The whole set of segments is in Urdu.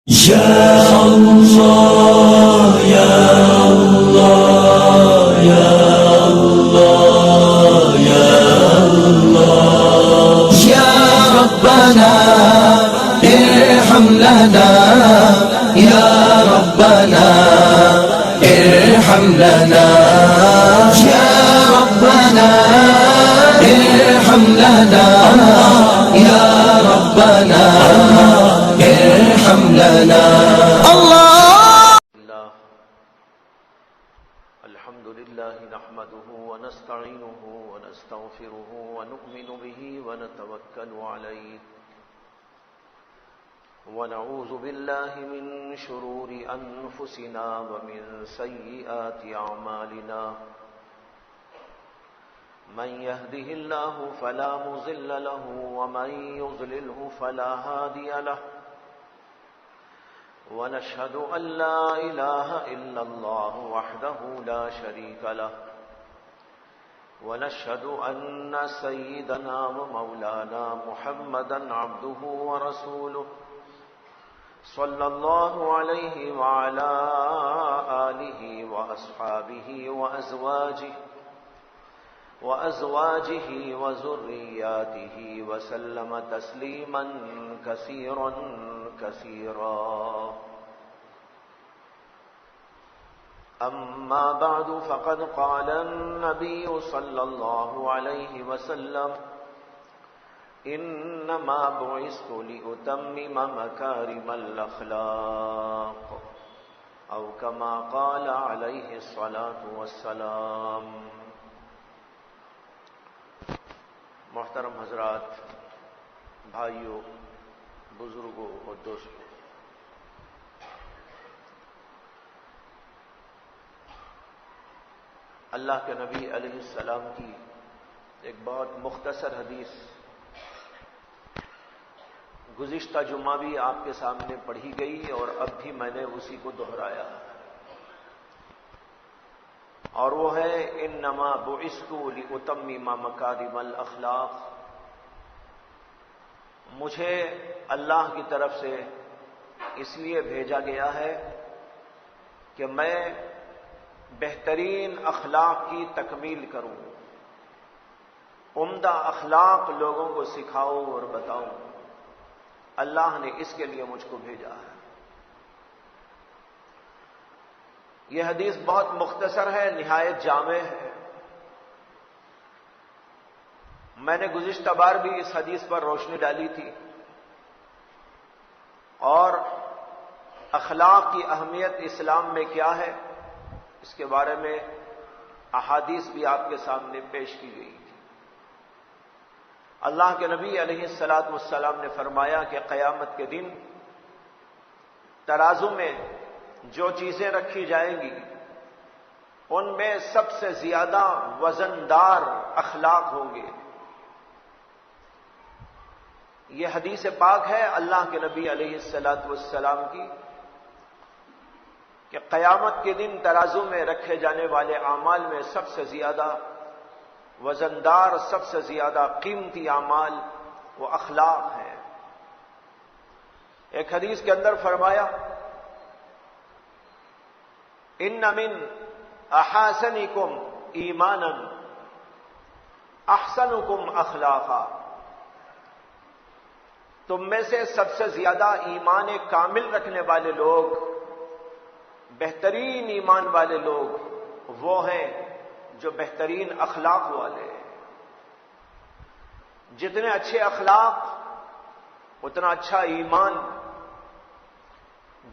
یا اللہ یا اللہ یا اللہ یا اللہ یا ربنا ارحم لنا یا ربنا ارحم لنا یا ربنا ارحم لنا یا ربنا ارحم لنا الحمد لله نحمده ونستعينه ونستغفره ونؤمن به ونتوكل عليه ونعوذ بالله من شرور أنفسنا ومن سيئات أعمالنا من يهده الله فلا مضل له ومن يضلله فلا هادي له ونشهد أن لا إله إلا الله وحده لا شريك له ونشهد أن سيدنا ومولانا محمدا عبده ورسوله صلى الله عليه وعلى آله وأصحابه وأزواجه وذرياته وسلم تسليما كثيرا كثيرا. أما بعد فقد قال النبي صلى الله عليه وسلم إنما بعثت لأتمم مكارم الأخلاق أو كما قال عليه الصلاة والسلام. محترم حضرات، بھائیوں، بزرگوں اور دوستوں، اللہ کے نبی علیہ السلام کی ایک بہت مختصر حدیث گزشتہ جمعہ بھی آپ کے سامنے پڑھی گئی اور اب بھی میں نے اسی کو دہرایا، اور وہ ہے انما بعثت لأتمم مکارم الاخلاق. مجھے اللہ کی طرف سے اس لیے بھیجا گیا ہے کہ میں بہترین اخلاق کی تکمیل کروں، عمدہ اخلاق لوگوں کو سکھاؤں اور بتاؤں. اللہ نے اس کے لیے مجھ کو بھیجا ہے. یہ حدیث بہت مختصر ہے، نہایت جامع ہے. میں نے گزشتہ بار بھی اس حدیث پر روشنی ڈالی تھی اور اخلاق کی اہمیت اسلام میں کیا ہے اس کے بارے میں احادیث بھی آپ کے سامنے پیش کی گئی تھی. اللہ کے نبی علیہ الصلاۃ والسلام نے فرمایا کہ قیامت کے دن ترازو میں جو چیزیں رکھی جائیں گی ان میں سب سے زیادہ وزندار اخلاق ہوں گے. یہ حدیث پاک ہے اللہ کے نبی علیہ الصلاۃ والسلام کی کہ قیامت کے دن ترازو میں رکھے جانے والے اعمال میں سب سے زیادہ وزندار، سب سے زیادہ قیمتی اعمال وہ اخلاق ہیں. ایک حدیث کے اندر فرمایا ان من احاسنکم ایمانا احسنکم اخلاقا. تم میں سے سب سے زیادہ ایمان کامل رکھنے والے لوگ، بہترین ایمان والے لوگ وہ ہیں جو بہترین اخلاق والے ہیں. جتنے اچھے اخلاق اتنا اچھا ایمان،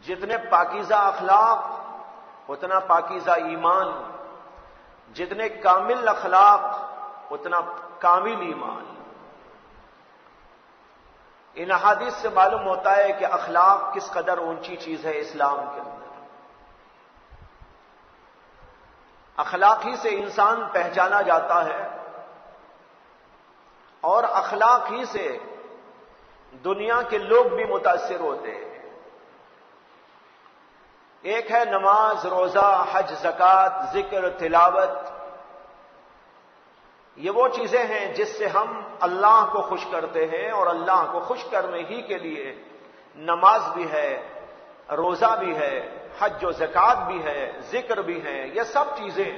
جتنے پاکیزہ اخلاق اتنا پاکیزہ ایمان، جتنے کامل اخلاق اتنا کامل ایمان. ان احادیث سے معلوم ہوتا ہے کہ اخلاق کس قدر اونچی چیز ہے اسلام کے اندر. اخلاق ہی سے انسان پہچانا جاتا ہے اور اخلاق ہی سے دنیا کے لوگ بھی متاثر ہوتے ہیں. ایک ہے نماز، روزہ، حج، زکوٰۃ، ذکر، تلاوت. یہ وہ چیزیں ہیں جس سے ہم اللہ کو خوش کرتے ہیں، اور اللہ کو خوش کرنے ہی کے لیے نماز بھی ہے، روزہ بھی ہے، حج و زکات بھی ہے، ذکر بھی ہے، یہ سب چیزیں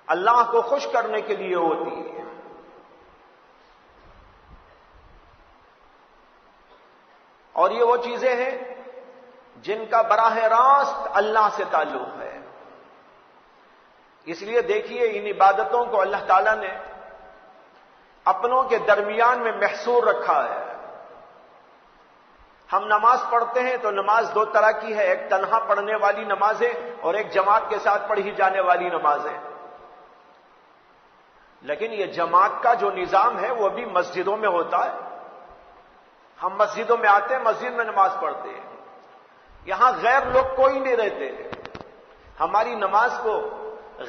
اللہ کو خوش کرنے کے لیے ہوتی ہیں۔ اور یہ وہ چیزیں ہیں جن کا براہ راست اللہ سے تعلق ہے۔ اس لیے دیکھیے ان عبادتوں کو اللہ تعالیٰ نے اپنوں کے درمیان میں محصور رکھا ہے۔ ہم نماز پڑھتے ہیں تو نماز دو طرح کی ہے، ایک تنہا پڑھنے والی نمازیں اور ایک جماعت کے ساتھ پڑھی جانے والی نمازیں۔ لیکن یہ جماعت کا جو نظام ہے وہ بھی مسجدوں میں ہوتا ہے۔ ہم مسجدوں میں آتے ہیں، مسجد میں نماز پڑھتے ہیں، یہاں غیر لوگ کوئی نہیں رہتے، ہماری نماز کو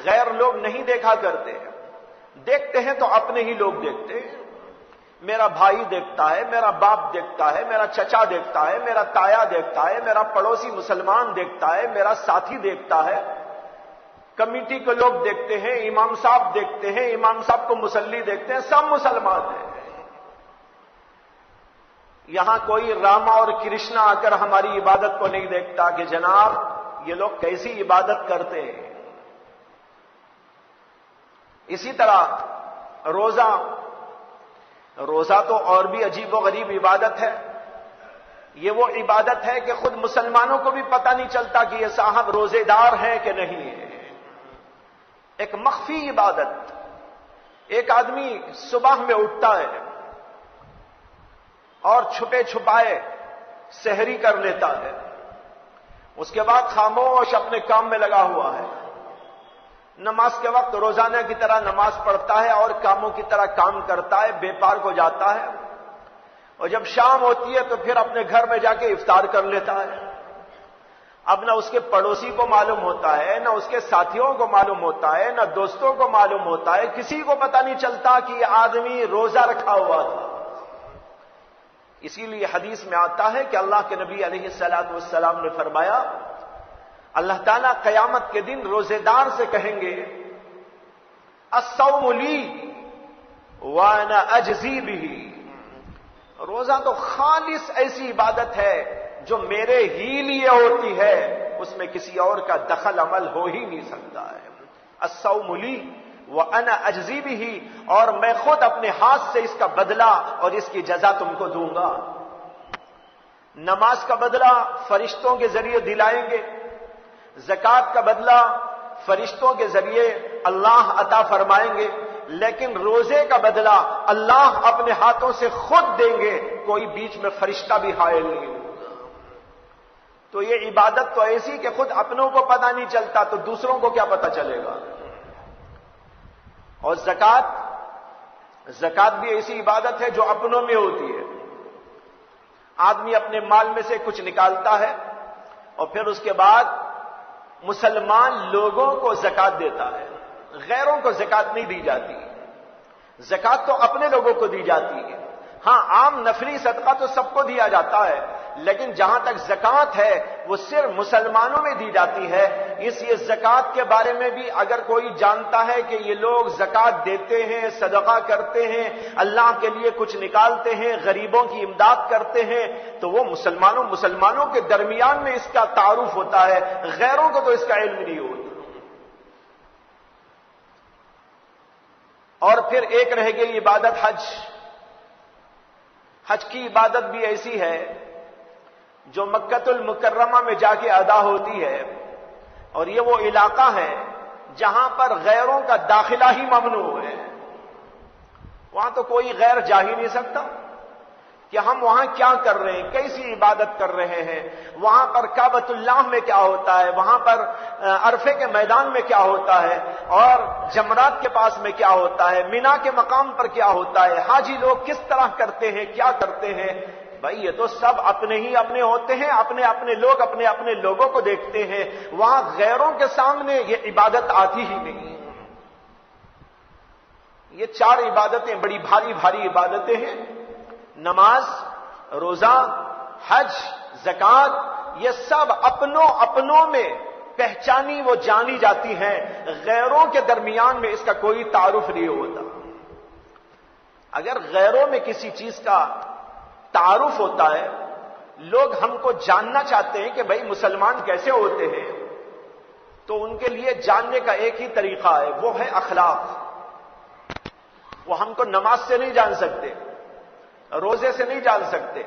غیر لوگ نہیں دیکھا کرتے، دیکھتے ہیں تو اپنے ہی لوگ دیکھتے ہیں۔ میرا بھائی دیکھتا ہے، میرا باپ دیکھتا ہے، میرا چچا دیکھتا ہے، میرا تایا دیکھتا ہے، میرا پڑوسی مسلمان دیکھتا ہے، میرا ساتھی دیکھتا ہے، کمیٹی کے لوگ دیکھتے ہیں، امام صاحب دیکھتے ہیں، امام صاحب کو مصلی دیکھتے ہیں، سب مسلمان ہیں۔ یہاں کوئی راما اور کرشنا آ کر ہماری عبادت کو نہیں دیکھتا کہ جناب یہ لوگ کیسی عبادت کرتے ہیں۔ اسی طرح روزہ تو اور بھی عجیب و غریب عبادت ہے۔ یہ وہ عبادت ہے کہ خود مسلمانوں کو بھی پتہ نہیں چلتا کہ یہ صاحب روزے دار ہیں کہ نہیں ہے۔ ایک مخفی عبادت۔ ایک آدمی صبح میں اٹھتا ہے اور چھپے چھپائے سحری کر لیتا ہے، اس کے بعد خاموش اپنے کام میں لگا ہوا ہے، نماز کے وقت روزانہ کی طرح نماز پڑھتا ہے اور کاموں کی طرح کام کرتا ہے، بے پار کو جاتا ہے، اور جب شام ہوتی ہے تو پھر اپنے گھر میں جا کے افطار کر لیتا ہے۔ اب نہ اس کے پڑوسی کو معلوم ہوتا ہے، نہ اس کے ساتھیوں کو معلوم ہوتا ہے، نہ دوستوں کو معلوم ہوتا ہے، کسی کو پتہ نہیں چلتا کہ یہ آدمی روزہ رکھا ہوا تھا۔ اسی لیے حدیث میں آتا ہے کہ اللہ کے نبی علیہ الصلوۃ والسلام نے فرمایا، اللہ تعالیٰ قیامت کے دن روزے دار سے کہیں گے الصوم لی وانا اجزی بہ، روزہ تو خالص ایسی عبادت ہے جو میرے ہی لیے ہوتی ہے، اس میں کسی اور کا دخل عمل ہو ہی نہیں سکتا ہے۔ الصوم لی وانا اجزی بہ، اور میں خود اپنے ہاتھ سے اس کا بدلہ اور اس کی جزا تم کو دوں گا۔ نماز کا بدلہ فرشتوں کے ذریعے دلائیں گے، زکات کا بدلہ فرشتوں کے ذریعے اللہ عطا فرمائیں گے، لیکن روزے کا بدلہ اللہ اپنے ہاتھوں سے خود دیں گے، کوئی بیچ میں فرشتہ بھی حائل نہیں ہوگا۔ تو یہ عبادت تو ایسی کہ خود اپنوں کو پتہ نہیں چلتا تو دوسروں کو کیا پتہ چلے گا۔ اور زکات بھی ایسی عبادت ہے جو اپنوں میں ہوتی ہے۔ آدمی اپنے مال میں سے کچھ نکالتا ہے اور پھر اس کے بعد مسلمان لوگوں کو زکات دیتا ہے، غیروں کو زکات نہیں دی جاتی۔ زکات تو اپنے لوگوں کو دی جاتی ہے، ہاں عام نفلی صدقہ تو سب کو دیا جاتا ہے، لیکن جہاں تک زکات ہے وہ صرف مسلمانوں میں دی جاتی ہے۔ اس لیے زکات کے بارے میں بھی اگر کوئی جانتا ہے کہ یہ لوگ زکات دیتے ہیں، صدقہ کرتے ہیں، اللہ کے لیے کچھ نکالتے ہیں، غریبوں کی امداد کرتے ہیں، تو وہ مسلمانوں کے درمیان میں اس کا تعارف ہوتا ہے، غیروں کو تو اس کا علم نہیں ہوتا۔ اور پھر ایک رہ گئی عبادت حج کی عبادت بھی ایسی ہے جو مکۃ المکرمہ میں جا کے ادا ہوتی ہے، اور یہ وہ علاقہ ہے جہاں پر غیروں کا داخلہ ہی ممنوع ہے۔ وہاں تو کوئی غیر جا ہی نہیں سکتا کہ ہم وہاں کیا کر رہے ہیں، کیسی عبادت کر رہے ہیں، وہاں پر کعبۃ اللہ میں کیا ہوتا ہے، وہاں پر عرفے کے میدان میں کیا ہوتا ہے، اور جمرات کے پاس میں کیا ہوتا ہے، مینا کے مقام پر کیا ہوتا ہے، حاجی لوگ کس طرح کرتے ہیں، کیا کرتے ہیں۔ بھائی یہ تو سب اپنے ہی اپنے ہوتے ہیں، اپنے لوگ اپنے لوگوں کو دیکھتے ہیں، وہاں غیروں کے سامنے یہ عبادت آتی ہی نہیں۔ یہ چار عبادتیں بڑی بھاری عبادتیں ہیں، نماز، روزہ، حج، زکات، یہ سب اپنوں میں پہچانی وہ جانی جاتی ہیں، غیروں کے درمیان میں اس کا کوئی تعارف نہیں ہوتا۔ اگر غیروں میں کسی چیز کا تعارف ہوتا ہے لوگ ہم کو جاننا چاہتے ہیں کہ بھئی مسلمان کیسے ہوتے ہیں، تو ان کے لیے جاننے کا ایک ہی طریقہ ہے، وہ ہے اخلاق۔ وہ ہم کو نماز سے نہیں جان سکتے، روزے سے نہیں جان سکتے،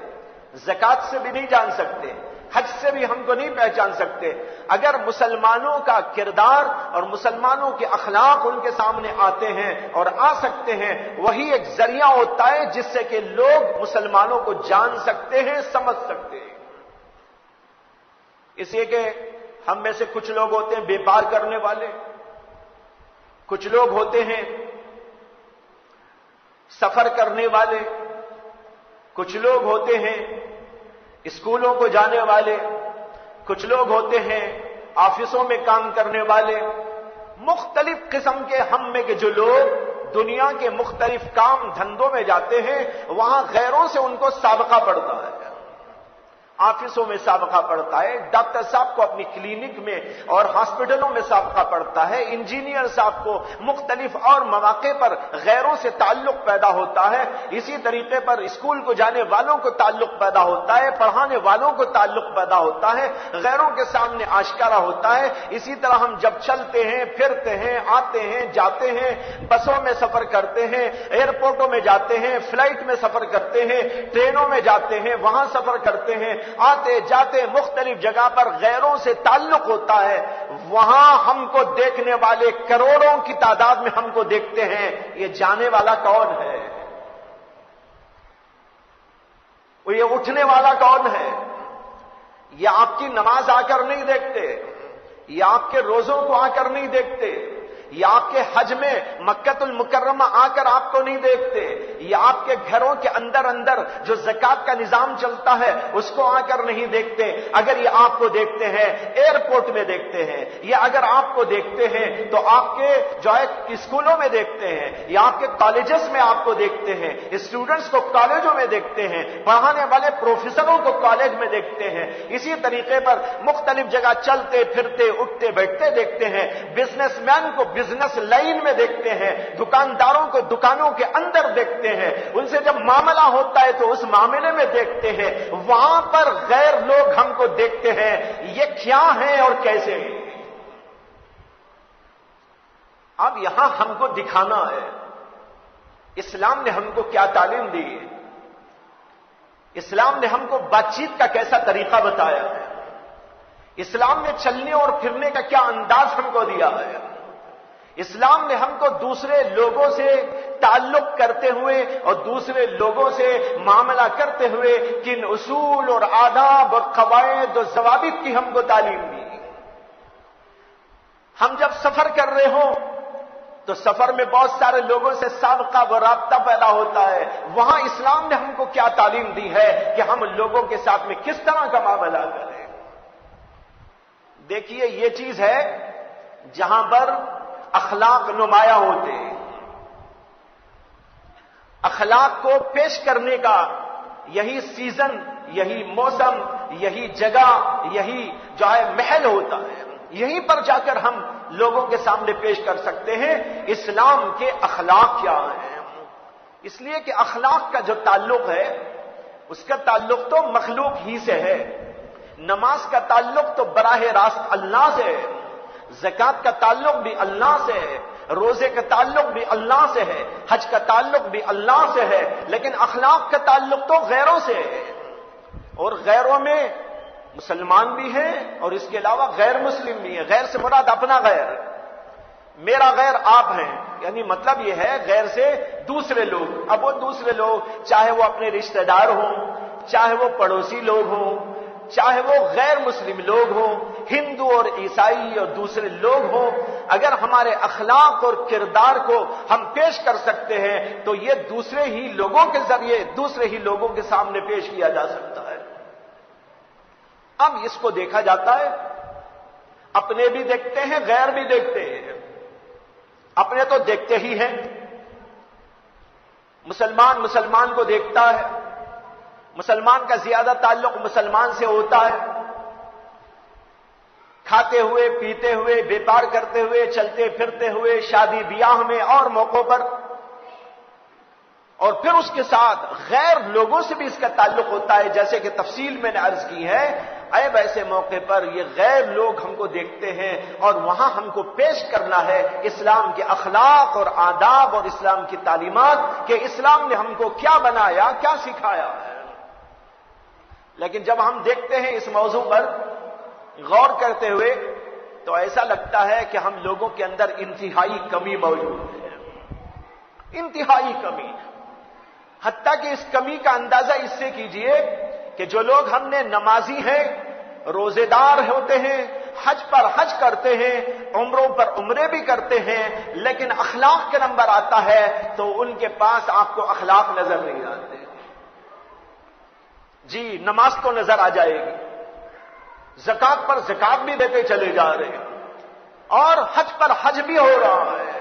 زکوٰۃ سے بھی نہیں جان سکتے، حج سے بھی ہم کو نہیں پہچان سکتے۔ اگر مسلمانوں کا کردار اور مسلمانوں کے اخلاق ان کے سامنے آتے ہیں اور آ سکتے ہیں، وہی ایک ذریعہ ہوتا ہے جس سے کہ لوگ مسلمانوں کو جان سکتے ہیں، سمجھ سکتے ہیں۔ اس لیے کہ ہم میں سے کچھ لوگ ہوتے ہیں بیپار کرنے والے، کچھ لوگ ہوتے ہیں سفر کرنے والے، کچھ لوگ ہوتے ہیں اسکولوں کو جانے والے، کچھ لوگ ہوتے ہیں آفسوں میں کام کرنے والے، مختلف قسم کے ہم میں کے جو لوگ دنیا کے مختلف کام دھندوں میں جاتے ہیں، وہاں غیروں سے ان کو سابقہ پڑتا ہے، آفسوں میں سابقہ پڑتا ہے، ڈاکٹر صاحب کو اپنی کلینک میں اور ہاسپٹلوں میں سابقہ پڑتا ہے، انجینئر صاحب کو مختلف اور مواقع پر غیروں سے تعلق پیدا ہوتا ہے، اسی طریقے پر اسکول کو جانے والوں کو تعلق پیدا ہوتا ہے، پڑھانے والوں کو تعلق پیدا ہوتا ہے، غیروں کے سامنے آشکارا ہوتا ہے۔ اسی طرح ہم جب چلتے ہیں، پھرتے ہیں، آتے ہیں، جاتے ہیں، بسوں میں سفر کرتے ہیں، ایئرپورٹوں میں جاتے ہیں، فلائٹ میں سفر کرتے ہیں، ٹرینوں میں جاتے ہیں، وہاں سفر کرتے ہیں، آتے جاتے مختلف جگہ پر غیروں سے تعلق ہوتا ہے، وہاں ہم کو دیکھنے والے کروڑوں کی تعداد میں ہم کو دیکھتے ہیں، یہ جانے والا کون ہے؟ وہ یہ اٹھنے والا کون ہے؟ یہ آپ کی نماز آ کر نہیں دیکھتے، یہ آپ کے روزوں کو آ کر نہیں دیکھتے، یہ آپ کے حج میں مکۃ المکرمہ آ کر آپ کو نہیں دیکھتے، یہ آپ کے گھروں کے اندر جو زکوٰۃ کا نظام چلتا ہے اس کو آ کر نہیں دیکھتے۔ اگر یہ آپ کو دیکھتے ہیں ایئرپورٹ میں دیکھتے ہیں، یا اگر آپ کو دیکھتے ہیں تو آپ کے جو ہے اسکولوں میں دیکھتے ہیں، یا آپ کے کالجز میں آپ کو دیکھتے ہیں، اسٹوڈنٹس کو کالجوں میں دیکھتے ہیں، پڑھانے والے پروفیسروں کو کالج میں دیکھتے ہیں، اسی طریقے پر مختلف جگہ چلتے پھرتے اٹھتے بیٹھتے دیکھتے ہیں، بزنس مین کو بزنس لائن میں دیکھتے ہیں، دکانداروں کو دکانوں کے اندر دیکھتے ہیں، ان سے جب معاملہ ہوتا ہے تو اس معاملے میں دیکھتے ہیں، وہاں پر غیر لوگ ہم کو دیکھتے ہیں، یہ کیا ہیں اور کیسے ہیں۔ اب یہاں ہم کو دکھانا ہے اسلام نے ہم کو کیا تعلیم دی ہے، اسلام نے ہم کو بات چیت کا کیسا طریقہ بتایا ہے، اسلام نے چلنے اور پھرنے کا کیا انداز ہم کو دیا ہے، اسلام نے ہم کو دوسرے لوگوں سے تعلق کرتے ہوئے اور دوسرے لوگوں سے معاملہ کرتے ہوئے کن اصول اور آداب اور قواعد اور ضوابط کی ہم کو تعلیم دی۔ ہم جب سفر کر رہے ہوں تو سفر میں بہت سارے لوگوں سے سابقہ و رابطہ پیدا ہوتا ہے، وہاں اسلام نے ہم کو کیا تعلیم دی ہے کہ ہم لوگوں کے ساتھ میں کس طرح کا معاملہ کریں۔ دیکھیے یہ چیز ہے جہاں پر اخلاق نمایاں ہوتے ہیں، اخلاق کو پیش کرنے کا یہی سیزن، یہی موسم، یہی جگہ، یہی جو ہے محل ہوتا ہے، یہیں پر جا کر ہم لوگوں کے سامنے پیش کر سکتے ہیں اسلام کے اخلاق کیا ہیں۔ اس لیے کہ اخلاق کا جو تعلق ہے اس کا تعلق تو مخلوق ہی سے ہے، نماز کا تعلق تو براہ راست اللہ سے ہے، زکوٰۃ کا تعلق بھی اللہ سے ہے، روزے کا تعلق بھی اللہ سے ہے، حج کا تعلق بھی اللہ سے ہے، لیکن اخلاق کا تعلق تو غیروں سے ہے، اور غیروں میں مسلمان بھی ہیں اور اس کے علاوہ غیر مسلم بھی ہیں۔ غیر سے مراد اپنا غیر، میرا غیر آپ ہیں، یعنی مطلب یہ ہے غیر سے دوسرے لوگ۔ اب وہ دوسرے لوگ چاہے وہ اپنے رشتہ دار ہوں، چاہے وہ پڑوسی لوگ ہوں، چاہے وہ غیر مسلم لوگ ہوں، ہندو اور عیسائی اور دوسرے لوگ ہوں، اگر ہمارے اخلاق اور کردار کو ہم پیش کر سکتے ہیں تو یہ دوسرے ہی لوگوں کے ذریعے دوسرے ہی لوگوں کے سامنے پیش کیا جا سکتا ہے۔ اب اس کو دیکھا جاتا ہے، اپنے بھی دیکھتے ہیں غیر بھی دیکھتے ہیں، اپنے تو دیکھتے ہی ہیں، مسلمان کو دیکھتا ہے، مسلمان کا زیادہ تعلق مسلمان سے ہوتا ہے، کھاتے ہوئے پیتے ہوئے بیپار کرتے ہوئے چلتے پھرتے ہوئے شادی بیاہ میں اور موقعوں پر اور پھر اس کے ساتھ غیر لوگوں سے بھی اس کا تعلق ہوتا ہے، جیسے کہ تفصیل میں نے عرض کی ہے، عیب ایسے موقع پر یہ غیر لوگ ہم کو دیکھتے ہیں اور وہاں ہم کو پیش کرنا ہے اسلام کے اخلاق اور آداب اور اسلام کی تعلیمات کہ اسلام نے ہم کو کیا بنایا، کیا سکھایا ہے۔ لیکن جب ہم دیکھتے ہیں اس موضوع پر غور کرتے ہوئے تو ایسا لگتا ہے کہ ہم لوگوں کے اندر انتہائی کمی موجود ہے، انتہائی کمی۔ حتیٰ کہ اس کمی کا اندازہ اس سے کیجئے کہ جو لوگ ہم نے نمازی ہیں، روزے دار ہوتے ہیں، حج پر حج کرتے ہیں، عمروں پر عمرے بھی کرتے ہیں، لیکن اخلاق کا نمبر آتا ہے تو ان کے پاس آپ کو اخلاق نظر نہیں آتے۔ جی نماز تو نظر آ جائے گی، زکات پر زکات بھی دیتے چلے جا رہے ہیں، اور حج پر حج بھی ہو رہا ہے،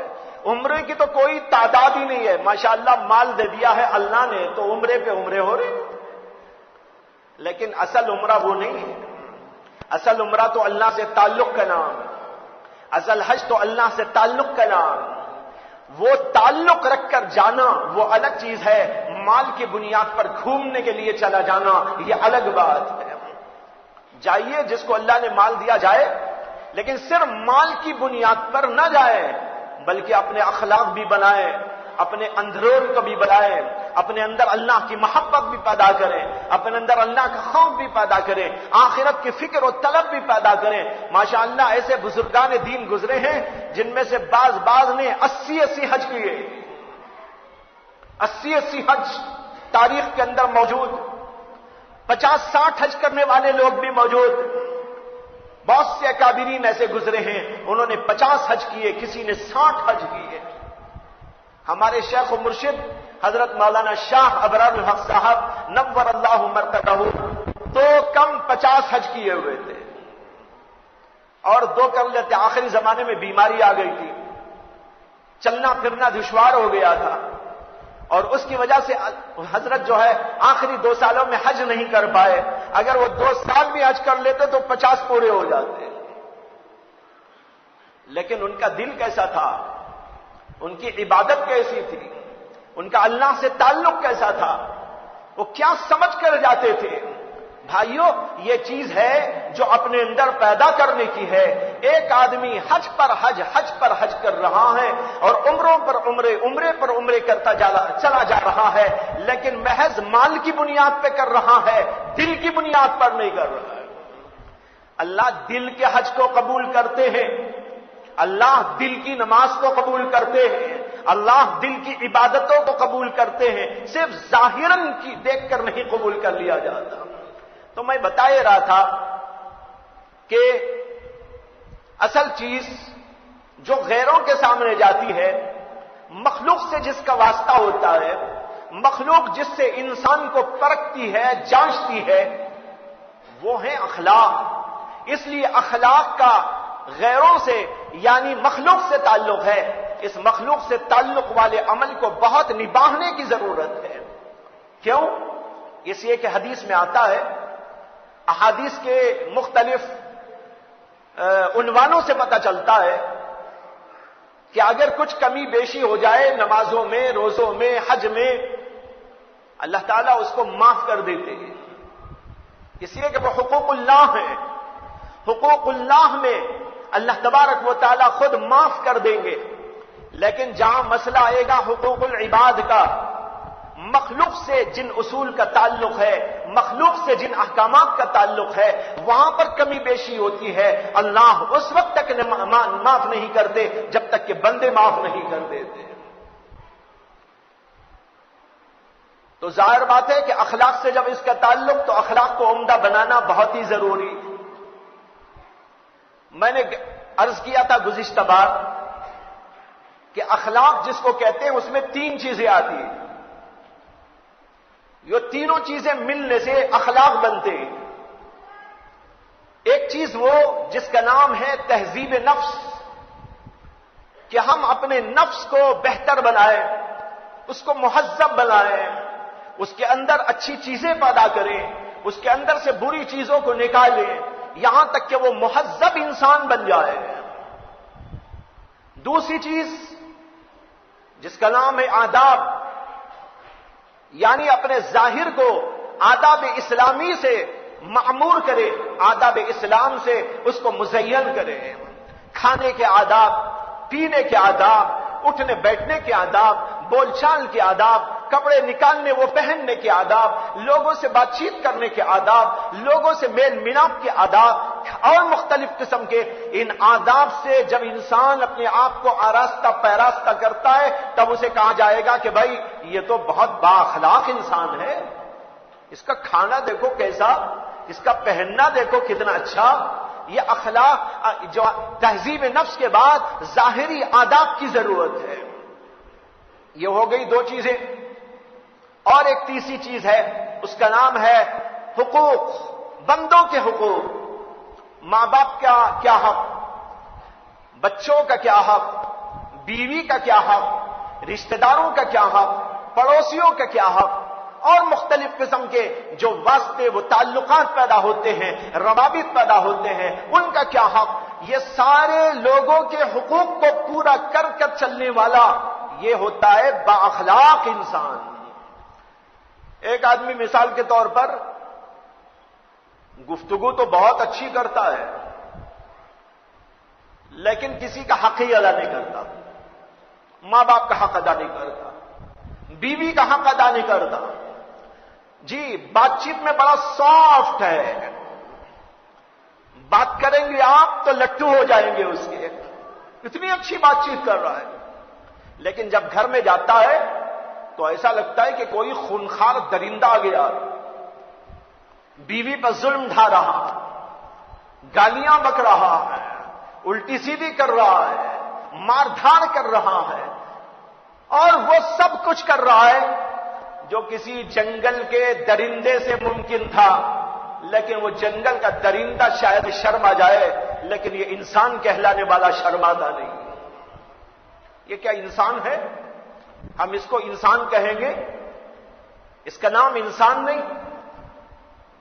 عمرے کی تو کوئی تعداد ہی نہیں ہے، ماشاءاللہ مال دے دیا ہے اللہ نے تو عمرے پہ عمرے ہو رہے ہیں۔ لیکن اصل عمرہ وہ نہیں ہے، اصل عمرہ تو اللہ سے تعلق کا نام ہے، اصل حج تو اللہ سے تعلق کا نام ہے۔ وہ تعلق رکھ کر جانا وہ الگ چیز ہے، مال کی بنیاد پر گھومنے کے لیے چلا جانا یہ الگ بات ہے۔ جائیے جس کو اللہ نے مال دیا جائے، لیکن صرف مال کی بنیاد پر نہ جائے بلکہ اپنے اخلاق بھی بنائیں، اپنے اندرون کو بھی بنائیں، اپنے اندر اللہ کی محبت بھی پیدا کریں، اپنے اندر اللہ کا خوف بھی پیدا کریں، آخرت کی فکر و طلب بھی پیدا کریں۔ ماشاءاللہ ایسے بزرگان دین گزرے ہیں جن میں سے بعض نے 80 حج کیے، 80 حج تاریخ کے اندر موجود، 50-60 حج کرنے والے لوگ بھی موجود، بہت سے اکابرین ایسے گزرے ہیں انہوں نے 50 حج کیے، کسی نے 60 حج کیے۔ ہمارے شیخ و مرشد حضرت مولانا شاہ ابرار الحق صاحب نور اللہ مرقدہ تو کم 50 حج کیے ہوئے تھے، اور 2 کر لیتے، آخری زمانے میں بیماری آ گئی تھی، چلنا پھرنا دشوار ہو گیا تھا، اور اس کی وجہ سے حضرت جو ہے آخری 2 سالوں میں حج نہیں کر پائے، اگر وہ 2 سال بھی حج کر لیتے تو 50 پورے ہو جاتے۔ لیکن ان کا دل کیسا تھا، ان کی عبادت کیسی تھی، ان کا اللہ سے تعلق کیسا تھا، وہ کیا سمجھ کر جاتے تھے۔ بھائیوں یہ چیز ہے جو اپنے اندر پیدا کرنے کی ہے۔ ایک آدمی حج پر حج کر رہا ہے اور عمروں پر عمرے، عمرے پر عمرے کرتا چلا جا رہا ہے، لیکن محض مال کی بنیاد پہ کر رہا ہے، دل کی بنیاد پر نہیں کر رہا ہے۔ اللہ دل کے حج کو قبول کرتے ہیں، اللہ دل کی نماز کو قبول کرتے ہیں، اللہ دل کی عبادتوں کو قبول کرتے ہیں، صرف ظاہراً کی دیکھ کر نہیں قبول کر لیا جاتا۔ تو میں بتا رہا تھا کہ اصل چیز جو غیروں کے سامنے جاتی ہے، مخلوق سے جس کا واسطہ ہوتا ہے، مخلوق جس سے انسان کو پرکھتی ہے، جانچتی ہے، وہ ہے اخلاق۔ اس لیے اخلاق کا غیروں سے یعنی مخلوق سے تعلق ہے، اس مخلوق سے تعلق والے عمل کو بہت نبھانے کی ضرورت ہے۔ کیوں؟ اس لیے کہ حدیث میں آتا ہے، احادیث کے مختلف عنوانوں سے پتہ چلتا ہے کہ اگر کچھ کمی بیشی ہو جائے نمازوں میں، روزوں میں، حج میں، اللہ تعالیٰ اس کو معاف کر دیتے ہیں، اس لیے کہ وہ حقوق اللہ ہیں۔ حقوق اللہ میں اللہ تبارک و تعالیٰ خود معاف کر دیں گے، لیکن جہاں مسئلہ آئے گا حقوق العباد کا، مخلوق سے جن اصول کا تعلق ہے، مخلوق سے جن احکامات کا تعلق ہے، وہاں پر کمی بیشی ہوتی ہے، اللہ اس وقت تک معاف نہیں کرتے جب تک کہ بندے معاف نہیں کر دیتے۔ تو ظاہر بات ہے کہ اخلاق سے جب اس کا تعلق، تو اخلاق کو عمدہ بنانا بہت ہی ضروری۔ میں نے عرض کیا تھا گزشتہ بار کہ اخلاق جس کو کہتے ہیں اس میں 3 چیزیں آتی ہیں، یہ تینوں چیزیں ملنے سے اخلاق بنتے ہیں۔ ایک چیز وہ جس کا نام ہے تہذیب نفس، کہ ہم اپنے نفس کو بہتر بنائیں، اس کو مہذب بنائیں، اس کے اندر اچھی چیزیں پیدا کریں، اس کے اندر سے بری چیزوں کو نکالیں، یہاں تک کہ وہ مہذب انسان بن جائے۔ دوسری چیز جس کا نام ہے آداب، یعنی اپنے ظاہر کو آداب اسلامی سے معمور کرے، آداب اسلام سے اس کو مزین کرے، کھانے کے آداب، پینے کے آداب، اٹھنے بیٹھنے کے آداب، بول چال کے آداب، کپڑے نکالنے وہ پہننے کے آداب، لوگوں سے بات چیت کرنے کے آداب، لوگوں سے میل ملاپ کے آداب اور مختلف قسم کے ان آداب سے جب انسان اپنے آپ کو آراستہ پیراستہ کرتا ہے تب اسے کہا جائے گا کہ بھائی یہ تو بہت بااخلاق انسان ہے، اس کا کھانا دیکھو کیسا، اس کا پہننا دیکھو کتنا اچھا۔ یہ اخلاق جو تہذیب نفس کے بعد ظاہری آداب کی ضرورت ہے۔ یہ ہو گئی دو چیزیں، اور ایک تیسری چیز ہے، اس کا نام ہے حقوق، بندوں کے حقوق۔ ماں باپ کا کیا حق، بچوں کا کیا حق، بیوی کا کیا حق، رشتہ داروں کا کیا حق، پڑوسیوں کا کیا حق، اور مختلف قسم کے جو واسطے وہ تعلقات پیدا ہوتے ہیں، روابط پیدا ہوتے ہیں، ان کا کیا حق۔ یہ سارے لوگوں کے حقوق کو پورا کر کر چلنے والا یہ ہوتا ہے بااخلاق انسان۔ ایک آدمی مثال کے طور پر گفتگو تو بہت اچھی کرتا ہے لیکن کسی کا حق ہی ادا نہیں کرتا، ماں باپ کا حق ادا نہیں کرتا، بیوی کا حق ادا نہیں کرتا، جی بات چیت میں بڑا سافٹ ہے، بات کریں گے آپ تو لٹو ہو جائیں گے اس کے، اتنی اچھی بات چیت کر رہا ہے، لیکن جب گھر میں جاتا ہے تو ایسا لگتا ہے کہ کوئی خونخوار درندہ آ گیا، بیوی پر ظلم ڈھا رہا ہے، گالیاں بک رہا ہے، الٹی سیدھی کر رہا ہے، مار دھاڑ کر رہا ہے، اور وہ سب کچھ کر رہا ہے جو کسی جنگل کے درندے سے ممکن تھا، لیکن وہ جنگل کا درندہ شاید شرما جائے لیکن یہ انسان کہلانے والا شرماتا نہیں۔ یہ کیا انسان ہے؟ ہم اس کو انسان کہیں گے؟ اس کا نام انسان نہیں۔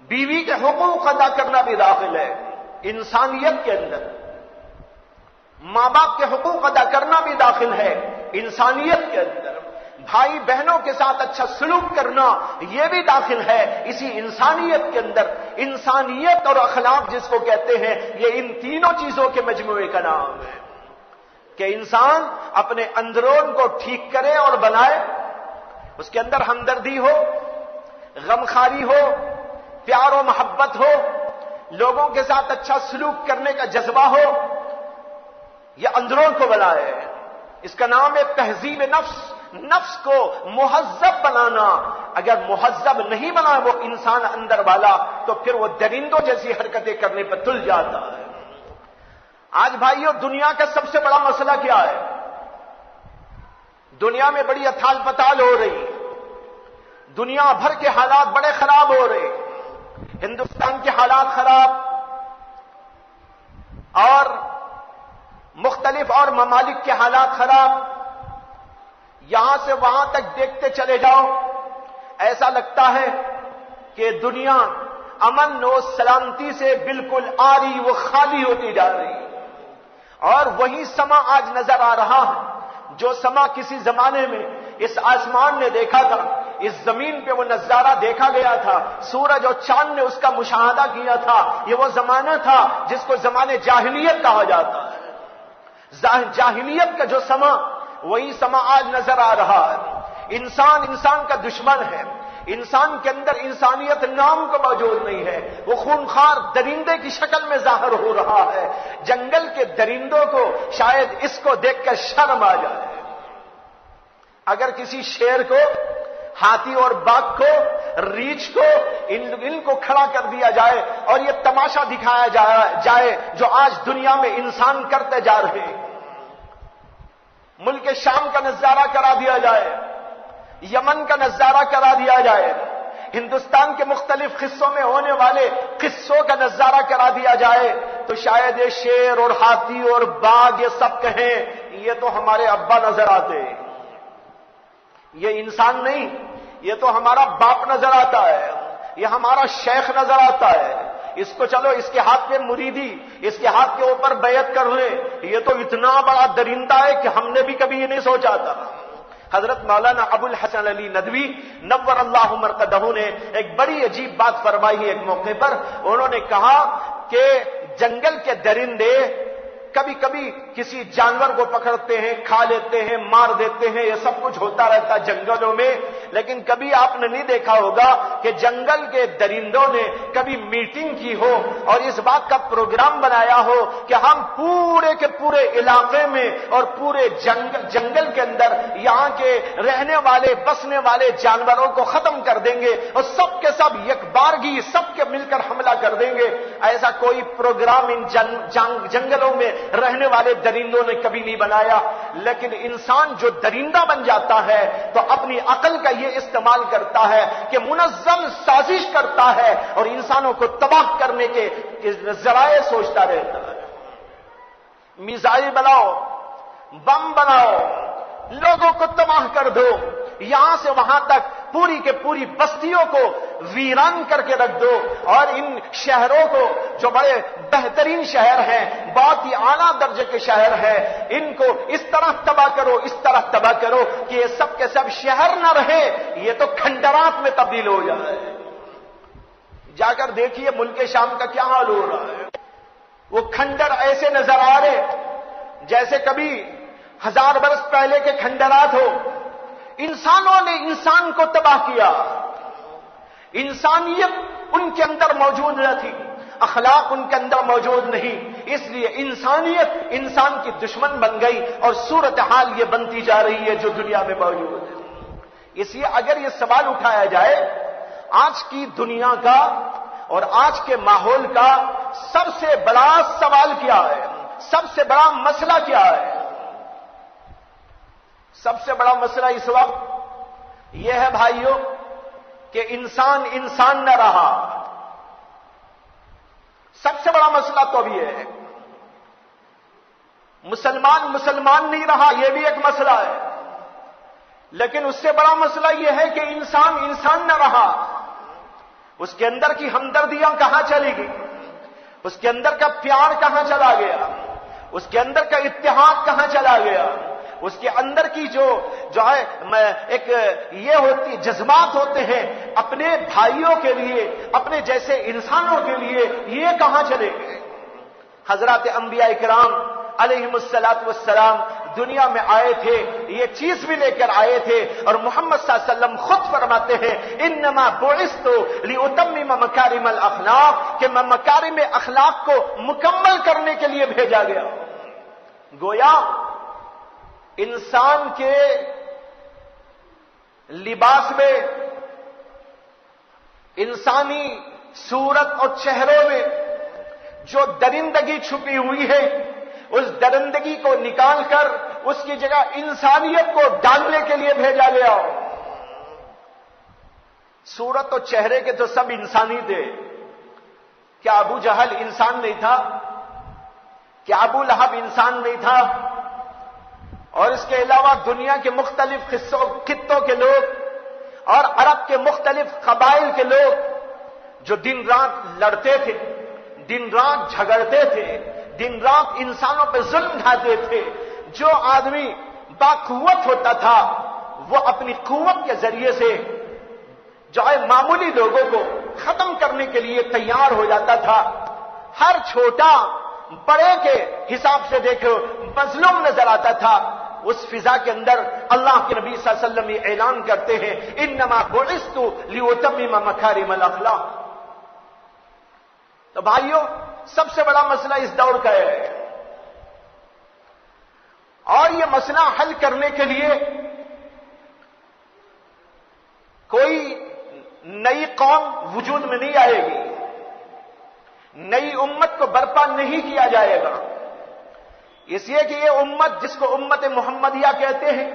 بیوی کے حقوق ادا کرنا بھی داخل ہے انسانیت کے اندر، ماں باپ کے حقوق ادا کرنا بھی داخل ہے انسانیت کے اندر، بھائی بہنوں کے ساتھ اچھا سلوک کرنا یہ بھی داخل ہے اسی انسانیت کے اندر۔ انسانیت اور اخلاق جس کو کہتے ہیں یہ ان تینوں چیزوں کے مجموعے کا نام ہے کہ انسان اپنے اندرون کو ٹھیک کرے اور بنائے، اس کے اندر ہمدردی ہو، غمخاری ہو، پیار و محبت ہو، لوگوں کے ساتھ اچھا سلوک کرنے کا جذبہ ہو، یہ اندرون کو بنائے۔ اس کا نام ہے تہذیب نفس، نفس کو مہذب بنانا۔ اگر مہذب نہیں بنا وہ انسان اندر والا تو پھر وہ درندوں جیسی حرکتیں کرنے پر تل جاتا ہے۔ آج بھائیو دنیا کا سب سے بڑا مسئلہ کیا ہے؟ دنیا میں بڑی اتھال پتال ہو رہی، دنیا بھر کے حالات بڑے خراب ہو رہے، ہندوستان کے حالات خراب اور مختلف اور ممالک کے حالات خراب، یہاں سے وہاں تک دیکھتے چلے جاؤ ایسا لگتا ہے کہ دنیا امن و سلامتی سے بالکل آری و خالی ہوتی جا رہی ہے، اور وہی سما آج نظر آ رہا ہے جو سما کسی زمانے میں اس آسمان نے دیکھا تھا، اس زمین پہ وہ نظارہ دیکھا گیا تھا، سورج اور چاند نے اس کا مشاہدہ کیا تھا، یہ وہ زمانہ تھا جس کو زمانے جاہلیت کہا جاتا ہے۔ جاہلیت کا جو سما وہی سما آج نظر آ رہا ہے۔ انسان انسان کا دشمن ہے، انسان کے اندر انسانیت نام کا موجود نہیں ہے، وہ خونخوار درندے کی شکل میں ظاہر ہو رہا ہے۔ جنگل کے درندوں کو شاید اس کو دیکھ کر شرم آ جائے۔ اگر کسی شیر کو، ہاتھی اور باغ کو، ریچھ کو، ان کو کھڑا کر دیا جائے اور یہ تماشا دکھایا جائے جو آج دنیا میں انسان کرتے جا رہے ہیں، ملک شام کا نظارہ کرا دیا جائے، یمن کا نظارہ کرا دیا جائے، ہندوستان کے مختلف حصوں میں ہونے والے قصوں کا نظارہ کرا دیا جائے تو شاید یہ شیر اور ہاتھی اور باغ یہ سب کہیں یہ تو ہمارے ابا نظر آتے، یہ انسان نہیں، یہ تو ہمارا باپ نظر آتا ہے، یہ ہمارا شیخ نظر آتا ہے، اس کو چلو اس کے ہاتھ پہ مریدی، اس کے ہاتھ کے اوپر بیعت کر لیں، یہ تو اتنا بڑا درندہ ہے کہ ہم نے بھی کبھی یہ نہیں سوچا تھا۔ حضرت مولانا ابو الحسن علی ندوی نور اللہ مرقدہ نے ایک بڑی عجیب بات فرمائی ہے ایک موقع پر. انہوں نے کہا کہ جنگل کے درندے کبھی کبھی کسی جانور کو پکڑتے ہیں، کھا لیتے ہیں، مار دیتے ہیں، یہ سب کچھ ہوتا رہتا ہے جنگلوں میں، لیکن کبھی آپ نے نہیں دیکھا ہوگا کہ جنگل کے درندوں نے کبھی میٹنگ کی ہو اور اس بات کا پروگرام بنایا ہو کہ ہم پورے کے پورے علاقے میں اور پورے جنگل کے اندر یہاں کے رہنے والے بسنے والے جانوروں کو ختم کر دیں گے اور سب کے سب یکبارگی سب کے مل کر حملہ کر دیں گے. ایسا کوئی پروگرام ان جنگلوں میں رہنے والے درندوں نے کبھی نہیں بنایا. لیکن انسان جو درندہ بن جاتا ہے تو اپنی عقل کا یہ استعمال کرتا ہے کہ منظم سازش کرتا ہے اور انسانوں کو تباہ کرنے کے ذرائع سوچتا رہتا ہے. میزائل بناؤ، بم بناؤ، لوگوں کو تباہ کر دو، یہاں سے وہاں تک پوری کے پوری بستیوں کو ویران کر کے رکھ دو، اور ان شہروں کو جو بڑے بہترین شہر ہیں، بہت ہی اعلیٰ درجے کے شہر ہیں، ان کو اس طرح تباہ کرو، اس طرح تباہ کرو کہ یہ سب کے سب شہر نہ رہے، یہ تو کھنڈرات میں تبدیل ہو جائے. جا کر دیکھیے ملک شام کا کیا حال ہو رہا ہے. وہ کھنڈر ایسے نظر آ رہے جیسے کبھی 1000 برس پہلے کے کھنڈرات ہو. انسانوں نے انسان کو تباہ کیا، انسانیت ان کے اندر موجود نہ تھی، اخلاق ان کے اندر موجود نہیں، اس لیے انسانیت انسان کی دشمن بن گئی اور صورتحال یہ بنتی جا رہی ہے جو دنیا میں موجود ہے. اس لیے اگر یہ سوال اٹھایا جائے آج کی دنیا کا اور آج کے ماحول کا سب سے بڑا سوال کیا ہے، سب سے بڑا مسئلہ کیا ہے؟ سب سے بڑا مسئلہ اس وقت یہ ہے بھائیوں کہ انسان انسان نہ رہا. سب سے بڑا مسئلہ تو بھی ہے. مسلمان نہیں رہا، یہ بھی ایک مسئلہ ہے، لیکن اس سے بڑا مسئلہ یہ ہے کہ انسان نہ رہا. اس کے اندر کی ہمدردیاں کہاں چلی گئی؟ اس کے اندر کا پیار کہاں چلا گیا؟ اس کے اندر کا اتحاد کہاں چلا گیا؟ اس کے اندر کی جو ہے ایک یہ ہوتی جذبات ہوتے ہیں اپنے بھائیوں کے لیے، اپنے جیسے انسانوں کے لیے، یہ کہاں چلے گئے؟ حضرات انبیاء کرام علیہم الصلاۃ والسلام دنیا میں آئے تھے، یہ چیز بھی لے کر آئے تھے، اور محمد صلی اللہ علیہ وسلم خود فرماتے ہیں انما بعثت لاتمم مکارم الاخلاق، کہ میں مکارم اخلاق کو مکمل کرنے کے لیے بھیجا گیا. گویا انسان کے لباس میں، انسانی صورت اور چہروں میں جو درندگی چھپی ہوئی ہے، اس درندگی کو نکال کر اس کی جگہ انسانیت کو ڈالنے کے لیے بھیجا گیا. صورت اور چہرے کے تو سب انسانی تھے. کیا ابو جہل انسان نہیں تھا؟ کیا ابو لہب انسان نہیں تھا؟ اور اس کے علاوہ دنیا کے مختلف خطوں کے لوگ اور عرب کے مختلف قبائل کے لوگ جو دن رات لڑتے تھے، دن رات جھگڑتے تھے، دن رات انسانوں پہ ظلم ڈھاتے تھے، جو آدمی باقوت ہوتا تھا وہ اپنی قوت کے ذریعے سے جو ہے معمولی لوگوں کو ختم کرنے کے لیے تیار ہو جاتا تھا. ہر چھوٹا بڑے کے حساب سے دیکھو مظلوم نظر آتا تھا. اس فضا کے اندر اللہ کے نبی صلی اللہ علیہ وسلم یہ اعلان کرتے ہیں انما بعثت لاتمم مکارم الاخلاق. تو بھائیوں سب سے بڑا مسئلہ اس دور کا ہے، اور یہ مسئلہ حل کرنے کے لیے کوئی نئی قوم وجود میں نہیں آئے گی، نئی امت کو برپا نہیں کیا جائے گا. اس لیے کہ یہ امت جس کو امت محمدیہ کہتے ہیں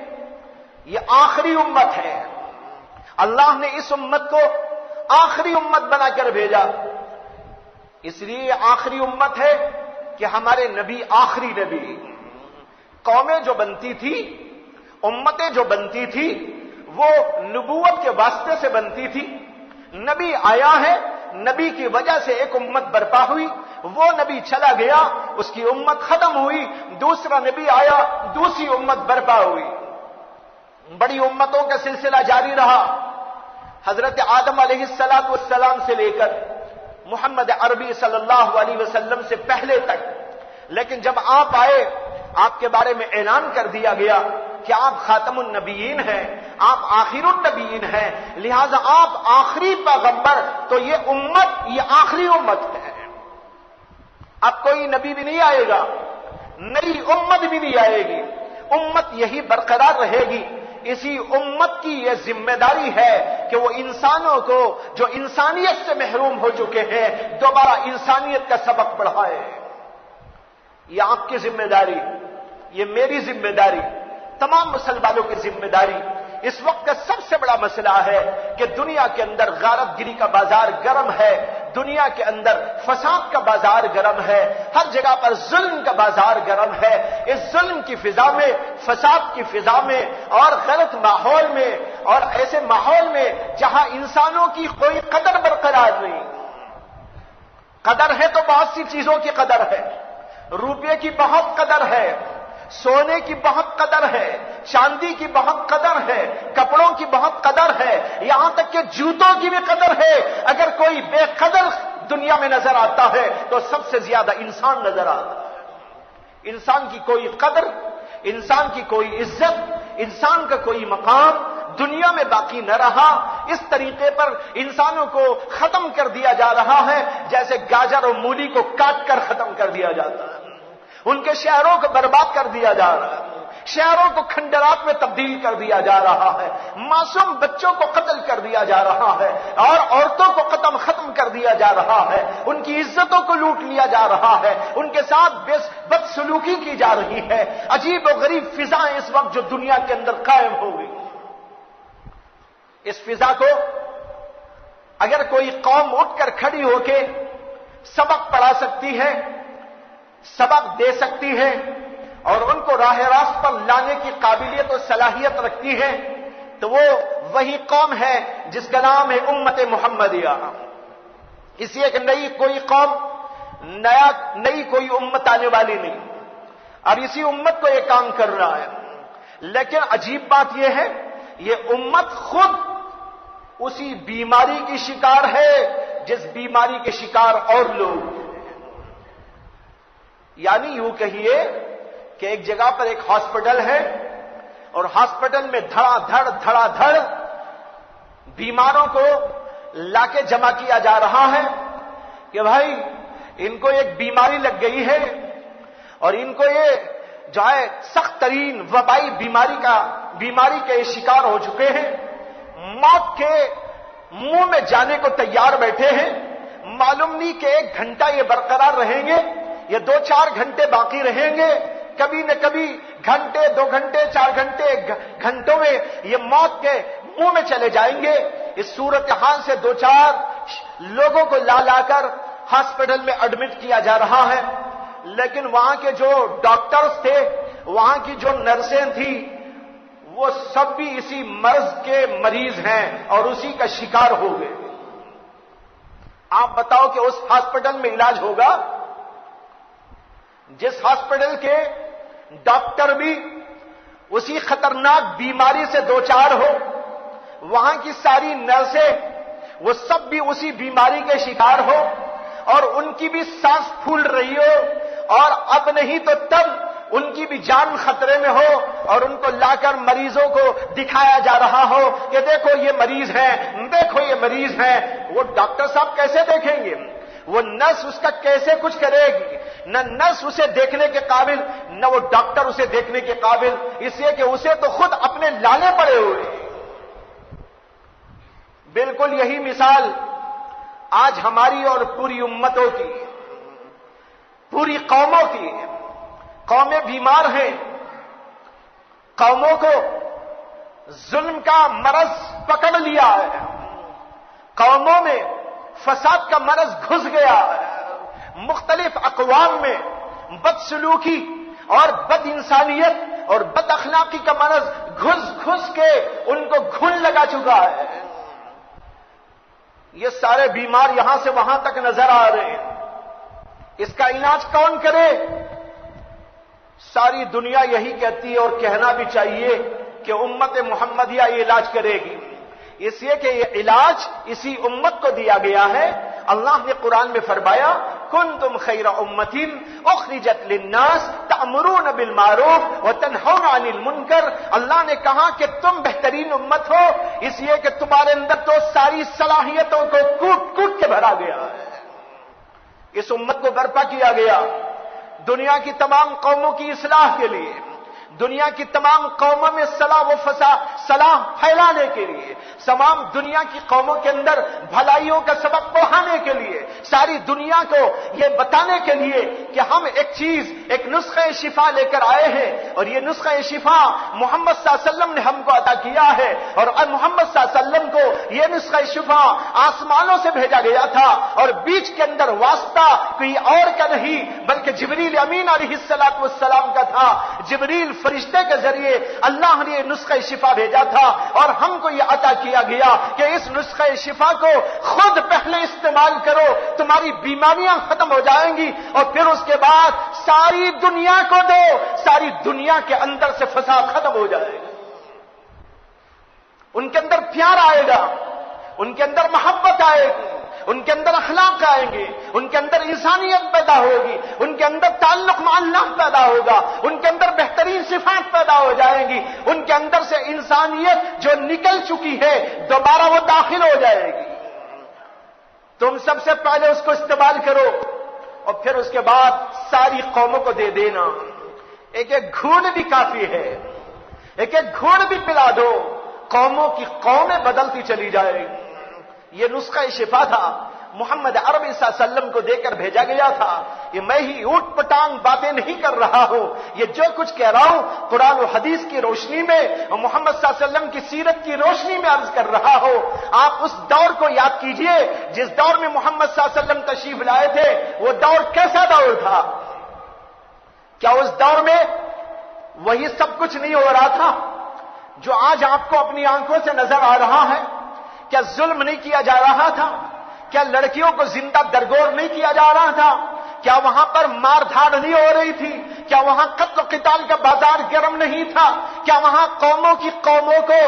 یہ آخری امت ہے. اللہ نے اس امت کو آخری امت بنا کر بھیجا. اس لیے یہ آخری امت ہے کہ ہمارے نبی آخری نبی. قومیں جو بنتی تھی، امتیں جو بنتی تھی، وہ نبوت کے واسطے سے بنتی تھی. نبی آیا ہے، نبی کی وجہ سے ایک امت برپا ہوئی، وہ نبی چلا گیا، اس کی امت ختم ہوئی، دوسرا نبی آیا، دوسری امت برپا ہوئی. بڑی امتوں کا سلسلہ جاری رہا، حضرت آدم علیہ السلام سے لے کر محمد عربی صلی اللہ علیہ وسلم سے پہلے تک، لیکن جب آپ آئے آپ کے بارے میں اعلان کر دیا گیا کہ آپ خاتم النبیین ہیں، آپ آخر النبیین ہیں، لہذا آپ آخری پیغمبر، تو یہ امت یہ آخری امت ہے، اب کوئی نبی بھی نہیں آئے گا، نئی امت بھی نہیں آئے گی، امت یہی برقرار رہے گی۔ اسی امت کی یہ ذمہ داری ہے کہ وہ انسانوں کو جو انسانیت سے محروم ہو چکے ہیں دوبارہ انسانیت کا سبق پڑھائے۔ یہ آپ کی ذمہ داری، یہ میری ذمہ داری، تمام مسلمانوں کی ذمہ داری۔ اس وقت کا سب سے بڑا مسئلہ ہے کہ دنیا کے اندر غارت گری کا بازار گرم ہے، دنیا کے اندر فساد کا بازار گرم ہے، ہر جگہ پر ظلم کا بازار گرم ہے۔ اس ظلم کی فضا میں، فساد کی فضا میں اور غلط ماحول میں اور ایسے ماحول میں جہاں انسانوں کی کوئی قدر برقرار نہیں، قدر ہے تو بہت سی چیزوں کی قدر ہے، روپے کی بہت قدر ہے، سونے کی بہت قدر ہے، چاندی کی بہت قدر ہے، کپڑوں کی بہت قدر ہے، یہاں تک کہ جوتوں کی بھی قدر ہے۔ اگر کوئی بے قدر دنیا میں نظر آتا ہے تو سب سے زیادہ انسان نظر آتا ہے۔ انسان کی کوئی قدر، انسان کی کوئی عزت، انسان کا کوئی مقام دنیا میں باقی نہ رہا۔ اس طریقے پر انسانوں کو ختم کر دیا جا رہا ہے جیسے گاجر اور مولی کو کاٹ کر ختم کر دیا جاتا ہے، ان کے شہروں کو برباد کر دیا جا رہا ہے، شہروں کو کھنڈرات میں تبدیل کر دیا جا رہا ہے، معصوم بچوں کو قتل کر دیا جا رہا ہے اور عورتوں کو ختم کر دیا جا رہا ہے، ان کی عزتوں کو لوٹ لیا جا رہا ہے، ان کے ساتھ بدسلوکی کی جا رہی ہے۔ عجیب و غریب فضائیں اس وقت جو دنیا کے اندر قائم ہو گئی۔ اس فضا کو اگر کوئی قوم اٹھ کر کھڑی ہو کے سبق پڑھا سکتی ہے، سبق دے سکتی ہے اور ان کو راہ راست پر لانے کی قابلیت اور صلاحیت رکھتی ہے تو وہ وہی قوم ہے جس کا نام ہے امت محمدیہ۔ اسی ایک نئی کوئی قوم، نئی کوئی امت آنے والی نہیں، اور اسی امت کو یہ کام کر رہا ہے۔ لیکن عجیب بات یہ ہے یہ امت خود اسی بیماری کی شکار ہے جس بیماری کے شکار اور لوگ، یعنی یوں کہیے کہ ایک جگہ پر ایک ہاسپٹل ہے اور ہاسپٹل میں دھڑا دھڑ بیماروں کو لا کے جمع کیا جا رہا ہے کہ بھائی ان کو ایک بیماری لگ گئی ہے اور ان کو یہ جو ہے سخت ترین وبائی بیماری کے شکار ہو چکے ہیں، موت کے منہ میں جانے کو تیار بیٹھے ہیں، معلوم نہیں کہ 1 گھنٹہ یہ برقرار رہیں گے، یہ 2-4 گھنٹے باقی رہیں گے، کبھی نہ کبھی گھنٹے 2 گھنٹے 4 گھنٹے گھنٹوں میں یہ موت کے منہ میں چلے جائیں گے۔ اس صورتحال سے 2-4 لوگوں کو لا کر ہاسپٹل میں ایڈمٹ کیا جا رہا ہے، لیکن وہاں کے جو ڈاکٹرز تھے، وہاں کی جو نرسیں تھیں، وہ سب بھی اسی مرض کے مریض ہیں اور اسی کا شکار ہو گئے۔ آپ بتاؤ کہ اس ہاسپٹل میں علاج ہوگا جس ہاسپٹل کے ڈاکٹر بھی اسی خطرناک بیماری سے دوچار ہو، وہاں کی ساری نرسیں وہ سب بھی اسی بیماری کے شکار ہو اور ان کی بھی سانس پھول رہی ہو اور اب نہیں تو تب ان کی بھی جان خطرے میں ہو اور ان کو لا کر مریضوں کو دکھایا جا رہا ہو کہ دیکھو یہ مریض ہیں، دیکھو یہ مریض ہیں، وہ ڈاکٹر صاحب کیسے دیکھیں گے؟ وہ نرس اس کا کیسے کچھ کرے گی؟ نہ نرس اسے دیکھنے کے قابل، نہ وہ ڈاکٹر اسے دیکھنے کے قابل، اس لیے کہ اسے تو خود اپنے لانے پڑے ہوئے۔ بالکل یہی مثال آج ہماری اور پوری امتوں کی، پوری قوموں کی۔ قومیں بیمار ہیں، قوموں کو ظلم کا مرض پکڑ لیا ہے، قوموں میں فساد کا مرض گھس گیا ہے، مختلف اقوام میں بدسلوکی اور بد انسانیت اور بد اخلاقی کا مرض گھس کے ان کو گھن لگا چکا ہے۔ یہ سارے بیمار یہاں سے وہاں تک نظر آ رہے ہیں، اس کا علاج کون کرے؟ ساری دنیا یہی کہتی ہے اور کہنا بھی چاہیے کہ امت محمدیہ یہ علاج کرے گی، اس لیے کہ یہ علاج اسی امت کو دیا گیا ہے۔ اللہ نے قرآن میں فرمایا کنتم خیر امۃ اخرجت للناس تأمرون بالمعروف وتنہون عن المنکر۔ اللہ نے کہا کہ تم بہترین امت ہو اس لیے کہ تمہارے اندر تو ساری صلاحیتوں کو کوٹ کوٹ کے بھرا گیا ہے۔ اس امت کو برپا کیا گیا دنیا کی تمام قوموں کی اصلاح کے لیے، دنیا کی تمام قوموں میں صلاح و فساد صلاح پھیلانے کے لیے، تمام دنیا کی قوموں کے اندر بھلائیوں کا سبق پہنچانے کے لیے، ساری دنیا کو یہ بتانے کے لیے کہ ہم ایک چیز، ایک نسخہ شفا لے کر آئے ہیں، اور یہ نسخہ شفا محمد صلی اللہ علیہ وسلم نے ہم کو عطا کیا ہے، اور محمد صلی اللہ علیہ وسلم کو یہ نسخہ شفا آسمانوں سے بھیجا گیا تھا، اور بیچ کے اندر واسطہ کوئی اور کا نہیں بلکہ جبریل امین علیہ السلام کا تھا۔ جبریل فرشتے کے ذریعے اللہ نے یہ نسخہ شفا بھیجا تھا، اور ہم کو یہ عطا کیا گیا کہ اس نسخہ شفا کو خود پہلے استعمال کرو، تمہاری بیماریاں ختم ہو جائیں گی، اور پھر اس کے بعد ساری دنیا کو دو، ساری دنیا کے اندر سے فساد ختم ہو جائے گا، ان کے اندر پیار آئے گا، ان کے اندر محبت آئے گی، ان کے اندر اخلاق آئیں گے، ان کے اندر انسانیت پیدا ہوگی، ان کے اندر تعلق مع اللہ پیدا ہوگا، ان کے اندر بہترین صفات پیدا ہو جائیں گی، ان کے اندر سے انسانیت جو نکل چکی ہے دوبارہ وہ داخل ہو جائے گی۔ تم سب سے پہلے اس کو استعمال کرو، اور پھر اس کے بعد ساری قوموں کو دے دینا۔ ایک ایک گھونٹ بھی کافی ہے، ایک ایک گھونٹ بھی پلا دو، قوموں کی قومیں بدلتی چلی جائے گی۔ یہ نسخہ شفا تھا، محمد عربی صلی اللہ علیہ وسلم کو دے کر بھیجا گیا تھا۔ یہ میں ہی اوٹ پٹانگ باتیں نہیں کر رہا ہوں، یہ جو کچھ کہہ رہا ہوں قرآن و حدیث کی روشنی میں اور محمد صلی اللہ علیہ وسلم کی سیرت کی روشنی میں عرض کر رہا ہوں۔ آپ اس دور کو یاد کیجئے جس دور میں محمد صلی اللہ علیہ وسلم تشریف لائے تھے، وہ دور کیسا دور تھا؟ کیا اس دور میں وہی سب کچھ نہیں ہو رہا تھا جو آج آپ کو اپنی آنکھوں سے نظر آ رہا ہے؟ کیا ظلم نہیں کیا جا رہا تھا؟ کیا لڑکیوں کو زندہ درگور نہیں کیا جا رہا تھا؟ کیا وہاں پر مار دھاڑ نہیں ہو رہی تھی؟ کیا وہاں قتل و قتال کا بازار گرم نہیں تھا؟ کیا وہاں قوموں کی قوموں کو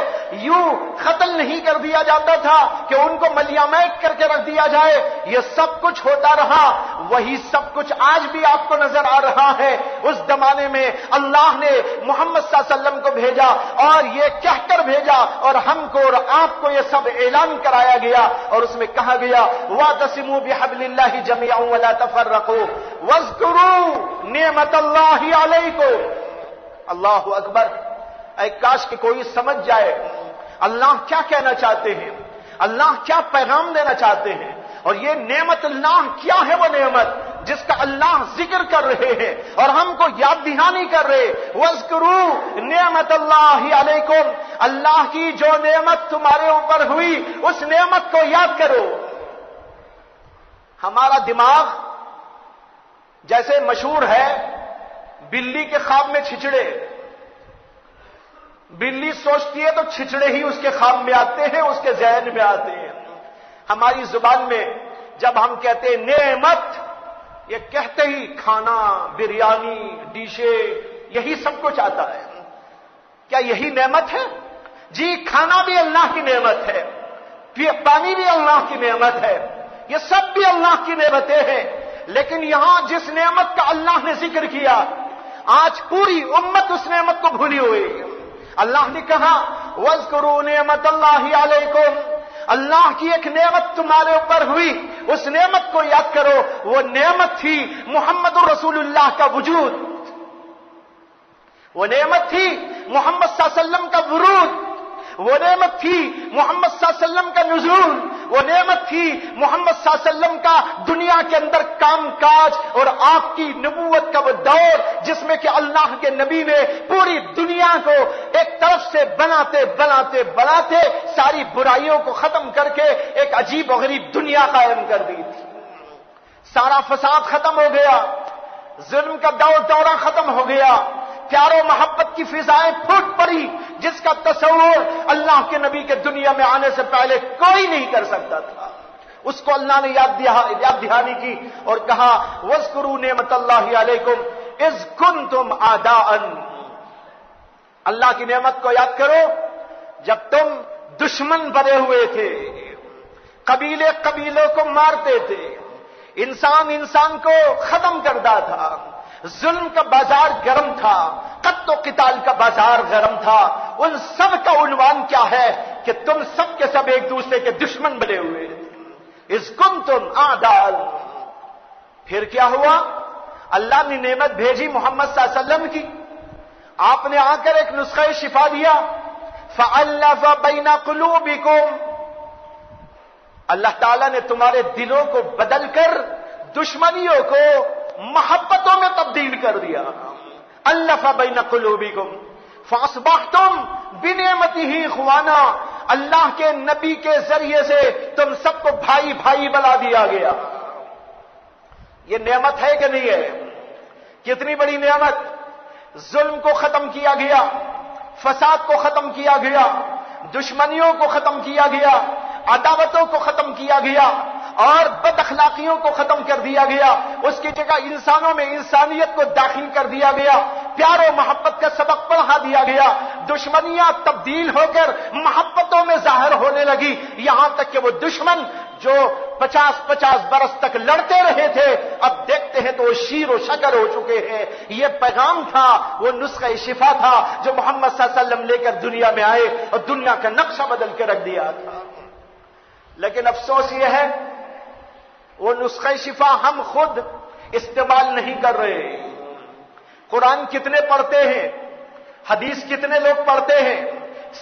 یوں قتل نہیں کر دیا جاتا تھا کہ ان کو ملیامت کر کے رکھ دیا جائے؟ یہ سب کچھ ہوتا رہا، وہی سب کچھ آج بھی آپ کو نظر آ رہا ہے۔ اس زمانے میں اللہ نے محمد صلی اللہ علیہ وسلم کو بھیجا اور یہ کہہ کر بھیجا، اور ہم کو اور آپ کو یہ سب اعلان کرایا گیا، اور اس میں کہا گیا وَاعْتَصِمُوا بِحَبْلِ اللَّهِ جَمِيعًا وَلَا تَفَرَّقُوا وَاذْكُرُوا نِعْمَتَ اللَّهِ عَلَيْكُمْ۔ اللہ اکبر! اے کاش کہ کوئی سمجھ جائے اللہ کیا کہنا چاہتے ہیں، اللہ کیا پیغام دینا چاہتے ہیں، اور یہ نعمت اللہ کیا ہے، وہ نعمت جس کا اللہ ذکر کر رہے ہیں اور ہم کو یاد دہانی کر رہے۔ وَاذْكُرُوا نِعْمَتَ اللَّهِ عَلَيْكُمْ، اللہ کی جو نعمت تمہارے اوپر ہوئی اس نعمت کو یاد کرو۔ ہمارا دماغ جیسے مشہور ہے بلی کے خواب میں چھچڑے، بلی سوچتی ہے تو چھچڑے ہی اس کے خواب میں آتے ہیں، اس کے ذہن میں آتے ہیں۔ ہماری زبان میں جب ہم کہتے ہیں نعمت، یہ کہتے ہی کھانا، بریانی، ڈشیں، یہی سب کچھ آتا ہے۔ کیا یہی نعمت ہے؟ جی کھانا بھی اللہ کی نعمت ہے، پانی بھی اللہ کی نعمت ہے، یہ سب بھی اللہ کی نعمتیں ہیں، لیکن یہاں جس نعمت کا اللہ نے ذکر کیا آج پوری امت اس نعمت کو بھولی ہوئی ہے۔ اللہ نے کہا وَاذْكُرُوا نِعْمَتَ اللَّهِ عَلَيْكُمْ، اللہ کی ایک نعمت تمہارے اوپر ہوئی، اس نعمت کو یاد کرو۔ وہ نعمت تھی محمد رسول اللہ کا وجود، وہ نعمت تھی محمد صلی اللہ علیہ وسلم کا ورود، وہ نعمت تھی محمد صلی اللہ علیہ وسلم کا نزول، وہ نعمت تھی محمد صلی اللہ علیہ وسلم کا دنیا کے اندر کام کاج، اور آپ کی نبوت کا وہ دور جس میں کہ اللہ کے نبی نے پوری دنیا کو ایک طرف سے بناتے بناتے بناتے ساری برائیوں کو ختم کر کے ایک عجیب و غریب دنیا قائم کر دی تھی۔ سارا فساد ختم ہو گیا، ظلم کا دورہ ختم ہو گیا، پیار و محبت کی فضائیں پھوٹ پڑی جس کا تصور اللہ کے نبی کے دنیا میں آنے سے پہلے کوئی نہیں کر سکتا تھا۔ اس کو اللہ نے یاد دہانی کی اور کہا وَاذْكُرُوا نِعْمَتَ اللَّهِ عَلَيْكُمْ إِذْ كُنْتُمْ أَعْدَاءً، اللہ کی نعمت کو یاد کرو، جب تم دشمن بنے ہوئے تھے، قبیلے قبیلوں کو مارتے تھے، انسان انسان کو ختم کرتا تھا، ظلم کا بازار گرم تھا، قتل و قتال کا بازار گرم تھا، ان سب کا عنوان کیا ہے کہ تم سب کے سب ایک دوسرے کے دشمن بنے ہوئے تھے۔ اذ کنتم اعداء، پھر کیا ہوا؟ اللہ نے نعمت بھیجی محمد صلی اللہ علیہ وسلم کی، آپ نے آ کر ایک نسخہ شفا دیا، فألف بین قلوبکم، اللہ تعالیٰ نے تمہارے دلوں کو بدل کر دشمنیوں کو محبتوں میں تبدیل کر دیا۔ الف بین قلوبکم فاصبحتم بنعمتہ اخوانا، اللہ کے نبی کے ذریعے سے تم سب کو بھائی بھائی بنا دیا گیا۔ یہ نعمت ہے کہ نہیں ہے؟ کتنی بڑی نعمت! ظلم کو ختم کیا گیا، فساد کو ختم کیا گیا، دشمنیوں کو ختم کیا گیا، عداوتوں کو ختم کیا گیا، اور بد اخلاقیوں کو ختم کر دیا گیا، اس کی جگہ انسانوں میں انسانیت کو داخل کر دیا گیا، پیار و محبت کا سبق پڑھا دیا گیا، دشمنیاں تبدیل ہو کر محبتوں میں ظاہر ہونے لگی، یہاں تک کہ وہ دشمن جو 50 برس تک لڑتے رہے تھے اب دیکھتے ہیں تو وہ شیر و شکر ہو چکے ہیں۔ یہ پیغام تھا، وہ نسخہ شفا تھا جو محمد صلی اللہ علیہ وسلم لے کر دنیا میں آئے اور دنیا کا نقشہ بدل کے رکھ دیا تھا۔ لیکن افسوس یہ ہے وہ نسخہ شفا ہم خود استعمال نہیں کر رہے۔ قرآن کتنے پڑھتے ہیں، حدیث کتنے لوگ پڑھتے ہیں،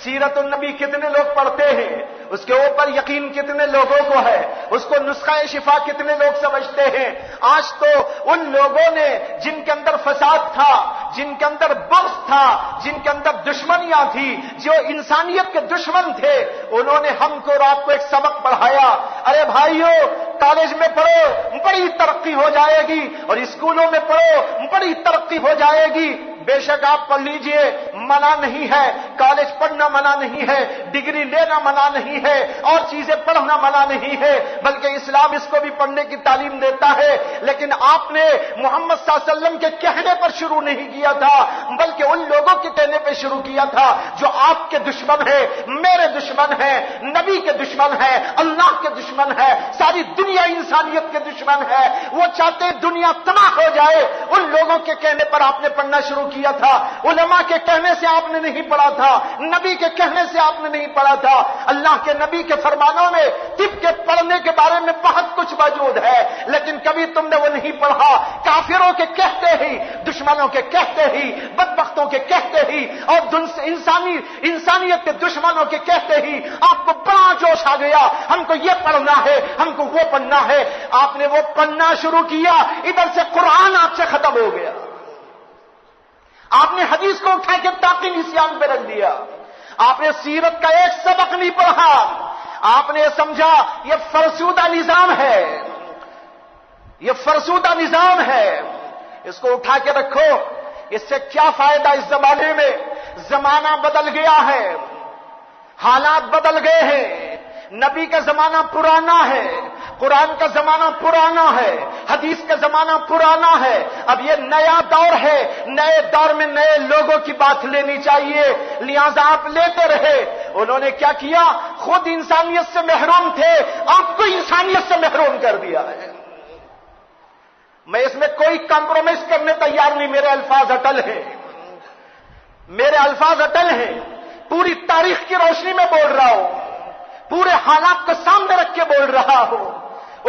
سیرت النبی کتنے لوگ پڑھتے ہیں، اس کے اوپر یقین کتنے لوگوں کو ہے، اس کو نسخہ شفا کتنے لوگ سمجھتے ہیں۔ آج تو ان لوگوں نے جن کے اندر فساد تھا، جن کے اندر بغض تھا، جن کے اندر دشمنیاں تھی، جو انسانیت کے دشمن تھے، انہوں نے ہم کو اور آپ کو ایک سبق پڑھایا، ارے بھائیو کالج میں پڑھو بڑی ترقی ہو جائے گی، اور اسکولوں میں پڑھو بڑی ترقی ہو جائے گی۔ بے شک آپ پڑھ لیجئے، منع نہیں ہے، کالج پڑھنا منع نہیں ہے، ڈگری لینا منع نہیں ہے، اور چیزیں پڑھنا منع نہیں ہے، بلکہ اسلام اس کو بھی پڑھنے کی تعلیم دیتا ہے۔ لیکن آپ نے محمد صلی اللہ علیہ وسلم کے کہنے پر شروع نہیں کیا تھا، بلکہ ان لوگوں کے کہنے پہ شروع کیا تھا جو آپ کے دشمن ہیں، میرے دشمن ہیں، نبی کے دشمن ہیں، اللہ کے دشمن ہیں، ساری دنیا انسانیت کے دشمن ہے۔ وہ چاہتے دنیا تباہ ہو جائے، ان لوگوں کے کہنے پر آپ نے پڑھنا شروع کیا تھا، علماء کے کہنے سے آپ نے نہیں پڑھا تھا، نبی کے کہنے سے آپ نے نہیں پڑھا تھا۔ اللہ کے نبی کے فرمانوں میں طب کے پڑھنے کے بارے میں بہت کچھ موجود ہے، لیکن کبھی تم نے وہ نہیں پڑھا۔ کافروں کے کہتے ہی، دشمنوں کے کہتے ہی، بدبختوں کے کہتے ہی، اور انسانیت کے دشمنوں کے کہتے ہی آپ کو بڑا جوش آ گیا، ہم کو یہ پڑھنا ہے، ہم کو وہ پڑھنا ہے۔ آپ نے وہ پڑھنا شروع کیا، ادھر سے قرآن آپ سے ختم ہو گیا، آپ نے حدیث کو اٹھا کے تاقی نسیان پہ رکھ دیا، آپ نے سیرت کا ایک سبق نہیں پڑھا، آپ نے سمجھا یہ فرسودہ نظام ہے، یہ فرسودہ نظام ہے، اس کو اٹھا کے رکھو۔ اس سے کیا فائدہ اس زمانے میں؟ زمانہ بدل گیا ہے، حالات بدل گئے ہیں، نبی کا زمانہ پرانا ہے، قرآن کا زمانہ پرانا ہے، حدیث کا زمانہ پرانا ہے، اب یہ نیا دور ہے، نئے دور میں نئے لوگوں کی بات لینی چاہیے، لہذا آپ لیتے رہے۔ انہوں نے کیا کیا؟ خود انسانیت سے محروم تھے، آپ کو انسانیت سے محروم کر دیا ہے۔ میں اس میں کوئی کمپرومائز کرنے تیار نہیں، میرے الفاظ اٹل ہیں، میرے الفاظ اٹل ہیں، پوری تاریخ کی روشنی میں بول رہا ہوں، پورے حالات کو سامنے رکھ کے بول رہا ہوں۔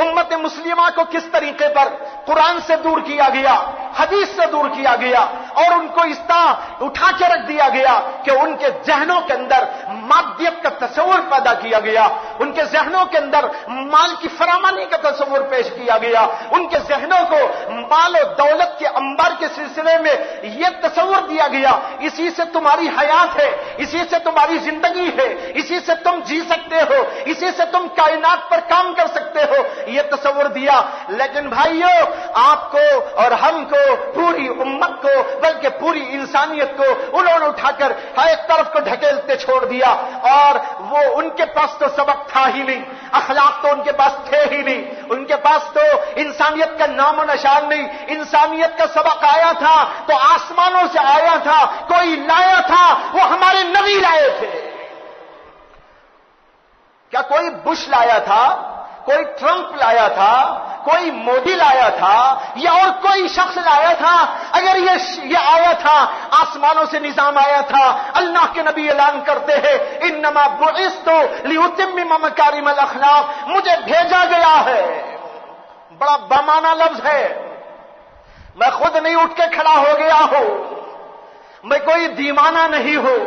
امت مسلمہ کو کس طریقے پر قرآن سے دور کیا گیا، حدیث سے دور کیا گیا، اور ان کو اس طرح اٹھا کے رکھ دیا گیا کہ ان کے ذہنوں کے اندر مادیت کا تصور پیدا کیا گیا، ان کے ذہنوں کے اندر مال کی فراوانی کا تصور پیش کیا گیا، ان کے ذہنوں کو مال و دولت کے انبار کے سلسلے میں یہ تصور دیا گیا، اسی سے تمہاری حیات ہے، اسی سے تمہاری زندگی ہے، اسی سے تم جی سکتے ہو، اسی سے تم کائنات پر کام کر سکتے ہو، یہ تصور دیا۔ لیکن بھائیو، آپ کو اور ہم کو، پوری امت کو، بلکہ پوری انسانیت کو انہوں نے اٹھا کر ایک طرف کو ڈھکیلتے چھوڑ دیا، اور وہ ان کے پاس تو سبق وقت تھا ہی نہیں، اخلاق تو ان کے پاس تھے ہی نہیں، ان کے پاس تو انسانیت کا نام و نشان نہیں۔ انسانیت کا سبق آیا تھا تو آسمانوں سے آیا تھا، کوئی لایا تھا، وہ ہمارے نبی لائے تھے۔ کیا کوئی بش لایا تھا، کوئی ٹرمپ لایا تھا، کوئی مودی لایا تھا، یا اور کوئی شخص لایا تھا؟ اگر یہ آیا تھا، آسمانوں سے نظام آیا تھا، اللہ کے نبی اعلان کرتے ہیں انما بعثت لاتمم مکارم الاخلاق، مجھے بھیجا گیا ہے۔ بڑا بامانہ لفظ ہے، میں خود نہیں اٹھ کے کھڑا ہو گیا ہوں، میں کوئی دیوانہ نہیں ہوں،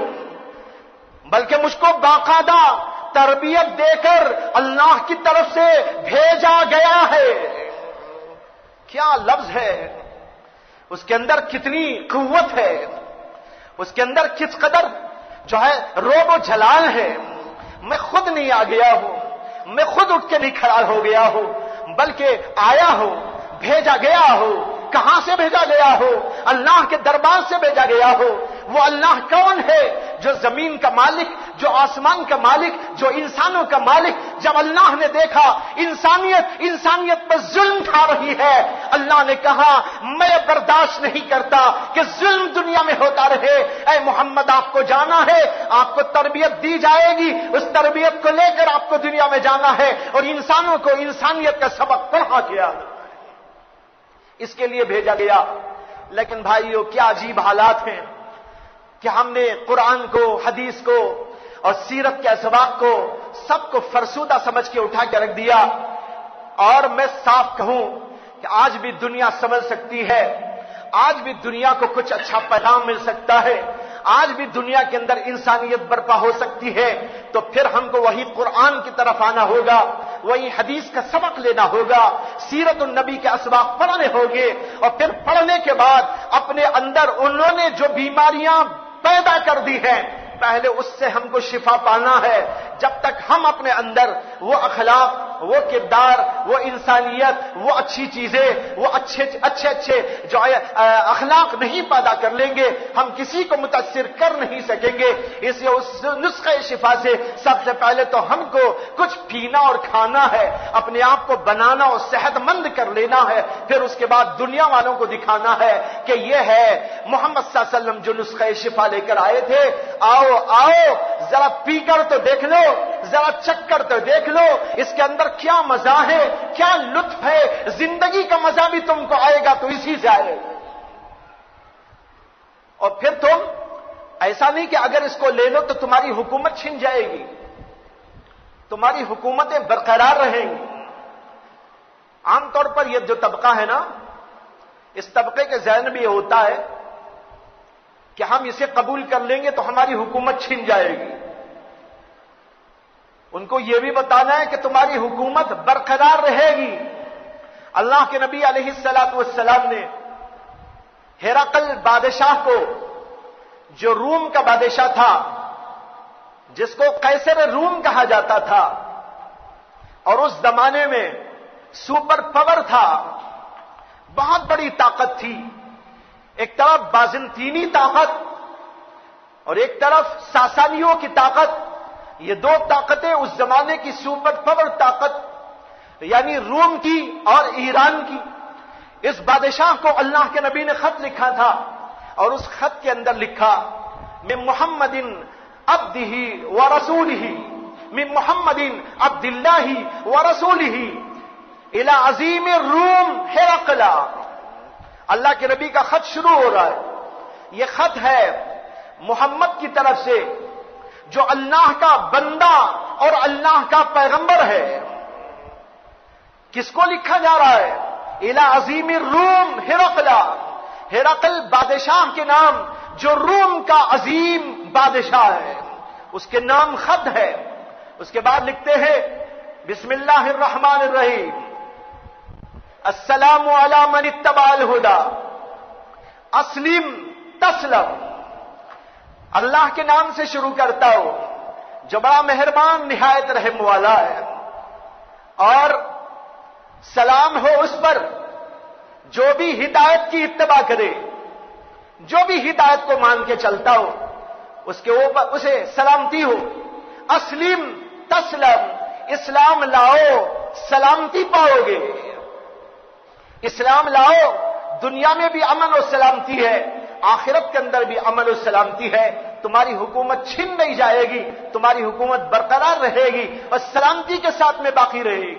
بلکہ مجھ کو باقاعدہ تربیت دے کر اللہ کی طرف سے بھیجا گیا ہے۔ کیا لفظ ہے، اس کے اندر کتنی قوت ہے، اس کے اندر کس قدر جو ہے روب و جلال ہے۔ میں خود نہیں آ گیا ہوں، میں خود اٹھ کے نہیں کھڑا ہو گیا ہوں، بلکہ آیا ہوں، بھیجا گیا ہوں۔ کہاں سے بھیجا گیا ہو؟ اللہ کے دربار سے بھیجا گیا ہو۔ وہ اللہ کون ہے؟ جو زمین کا مالک، جو آسمان کا مالک، جو انسانوں کا مالک۔ جب اللہ نے دیکھا انسانیت پر ظلم کھا رہی ہے، اللہ نے کہا میں برداشت نہیں کرتا کہ ظلم دنیا میں ہوتا رہے۔ اے محمد، آپ کو جانا ہے، آپ کو تربیت دی جائے گی، اس تربیت کو لے کر آپ کو دنیا میں جانا ہے اور انسانوں کو انسانیت کا سبق پڑھا گیا، اس کے لیے بھیجا گیا۔ لیکن بھائیو، کیا عجیب حالات ہیں کہ ہم نے قرآن کو، حدیث کو اور سیرت کے اسباق کو سب کو فرسودہ سمجھ کے اٹھا کے رکھ دیا۔ اور میں صاف کہوں کہ آج بھی دنیا سمجھ سکتی ہے، آج بھی دنیا کو کچھ اچھا پیغام مل سکتا ہے، آج بھی دنیا کے اندر انسانیت برپا ہو سکتی ہے، تو پھر ہم کو وہی قرآن کی طرف آنا ہوگا، وہی حدیث کا سبق لینا ہوگا، سیرت النبی کے اسباق پڑھنے ہوں گے، اور پھر پڑھنے کے بعد اپنے اندر انہوں نے جو بیماریاں پیدا کر دی ہیں، پہلے اس سے ہم کو شفا پانا ہے۔ جب تک ہم اپنے اندر وہ اخلاق، وہ کردار، وہ انسانیت، وہ اچھی چیزیں، وہ اچھے جو اخلاق نہیں پیدا کر لیں گے، ہم کسی کو متاثر کر نہیں سکیں گے۔ اس لیے اس نسخہ شفا سے سب سے پہلے تو ہم کو کچھ پینا اور کھانا ہے، اپنے آپ کو بنانا اور صحت مند کر لینا ہے، پھر اس کے بعد دنیا والوں کو دکھانا ہے کہ یہ ہے محمد صلی اللہ علیہ وسلم جو نسخہ شفا لے کر آئے تھے۔ آؤ ذرا پی کر تو دیکھ لو، ذرا چکھ کر تو دیکھ لو، اس کے اندر کیا مزہ ہے، کیا لطف ہے۔ زندگی کا مزہ بھی تم کو آئے گا تو اسی سے آئے گا۔ اور پھر تم ایسا نہیں کہ اگر اس کو لے لو تو تمہاری حکومت چھن جائے گی، تمہاری حکومتیں برقرار رہیں گی۔ عام طور پر یہ جو طبقہ ہے نا، اس طبقے کے ذہن میں یہ ہوتا ہے کہ ہم اسے قبول کر لیں گے تو ہماری حکومت چھن جائے گی۔ ان کو یہ بھی بتانا ہے کہ تمہاری حکومت برقرار رہے گی۔ اللہ کے نبی علیہ الصلوۃ والسلام نے ہرقل بادشاہ کو، جو روم کا بادشاہ تھا، جس کو قیصر روم کہا جاتا تھا، اور اس زمانے میں سپر پاور تھا، بہت بڑی طاقت تھی، ایک طرف بازنطینی طاقت اور ایک طرف ساسانیوں کی طاقت، یہ دو طاقتیں اس زمانے کی سپر پاور طاقت، یعنی روم کی اور ایران کی۔ اس بادشاہ کو اللہ کے نبی نے خط لکھا تھا، اور اس خط کے اندر لکھا من محمد عبدہ ورسولہ، من محمد عبد اللہ ورسولہ الی عظیم الروم ہرقل۔ اللہ کے نبی کا خط شروع ہو رہا ہے، یہ خط ہے محمد کی طرف سے، جو اللہ کا بندہ اور اللہ کا پیغمبر ہے۔ کس کو لکھا جا رہا ہے؟ الی عظیم الروم ہرقل، ہرقل بادشاہ کے نام، جو روم کا عظیم بادشاہ ہے، اس کے نام خط ہے۔ اس کے بعد لکھتے ہیں بسم اللہ الرحمن الرحیم، السلام علی من اتبع الہدی اسلم تسلم۔ اللہ کے نام سے شروع کرتا ہوں جو بڑا مہربان نہایت رحم والا ہے، اور سلام ہو اس پر جو بھی ہدایت کی اتباع کرے، جو بھی ہدایت کو مان کے چلتا ہو، اس کے اوپر اسے سلامتی ہو۔ اسلم تسلم، اسلام لاؤ سلامتی پاؤ گے، اسلام لاؤ دنیا میں بھی امن و سلامتی ہے، آخرت کے اندر بھی امن و سلامتی ہے، تمہاری حکومت چھن نہیں جائے گی، تمہاری حکومت برقرار رہے گی اور سلامتی کے ساتھ میں باقی رہے گی۔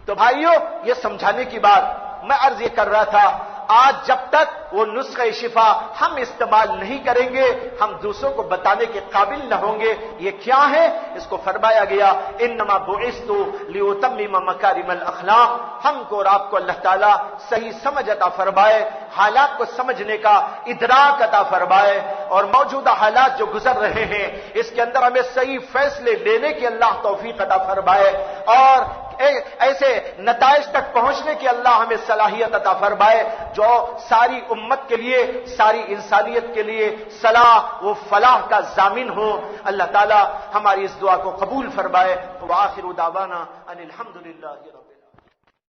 تو بھائیو، یہ سمجھانے کی بات میں عرض یہ کر رہا تھا، آج جب تک وہ نسخہ شفا ہم استعمال نہیں کریں گے، ہم دوسروں کو بتانے کے قابل نہ ہوں گے یہ کیا ہے۔ اس کو فرمایا گیا انما بعثت لاتمم مکارم الاخلاق، ہم کو اور آپ کو اللہ تعالیٰ صحیح سمجھ عطا فرمائے، حالات کو سمجھنے کا ادراک عطا فرمائے، اور موجودہ حالات جو گزر رہے ہیں اس کے اندر ہمیں صحیح فیصلے لینے کی اللہ توفیق عطا فرمائے، اور ایسے نتائج تک پہنچنے کی اللہ ہمیں صلاحیت عطا فرمائے جو ساری امت کے لیے، ساری انسانیت کے لیے صلاح و فلاح کا ضامن ہو۔ اللہ تعالی ہماری اس دعا کو قبول فرمائے۔ وآخر دعوانا ان الحمد للہ رب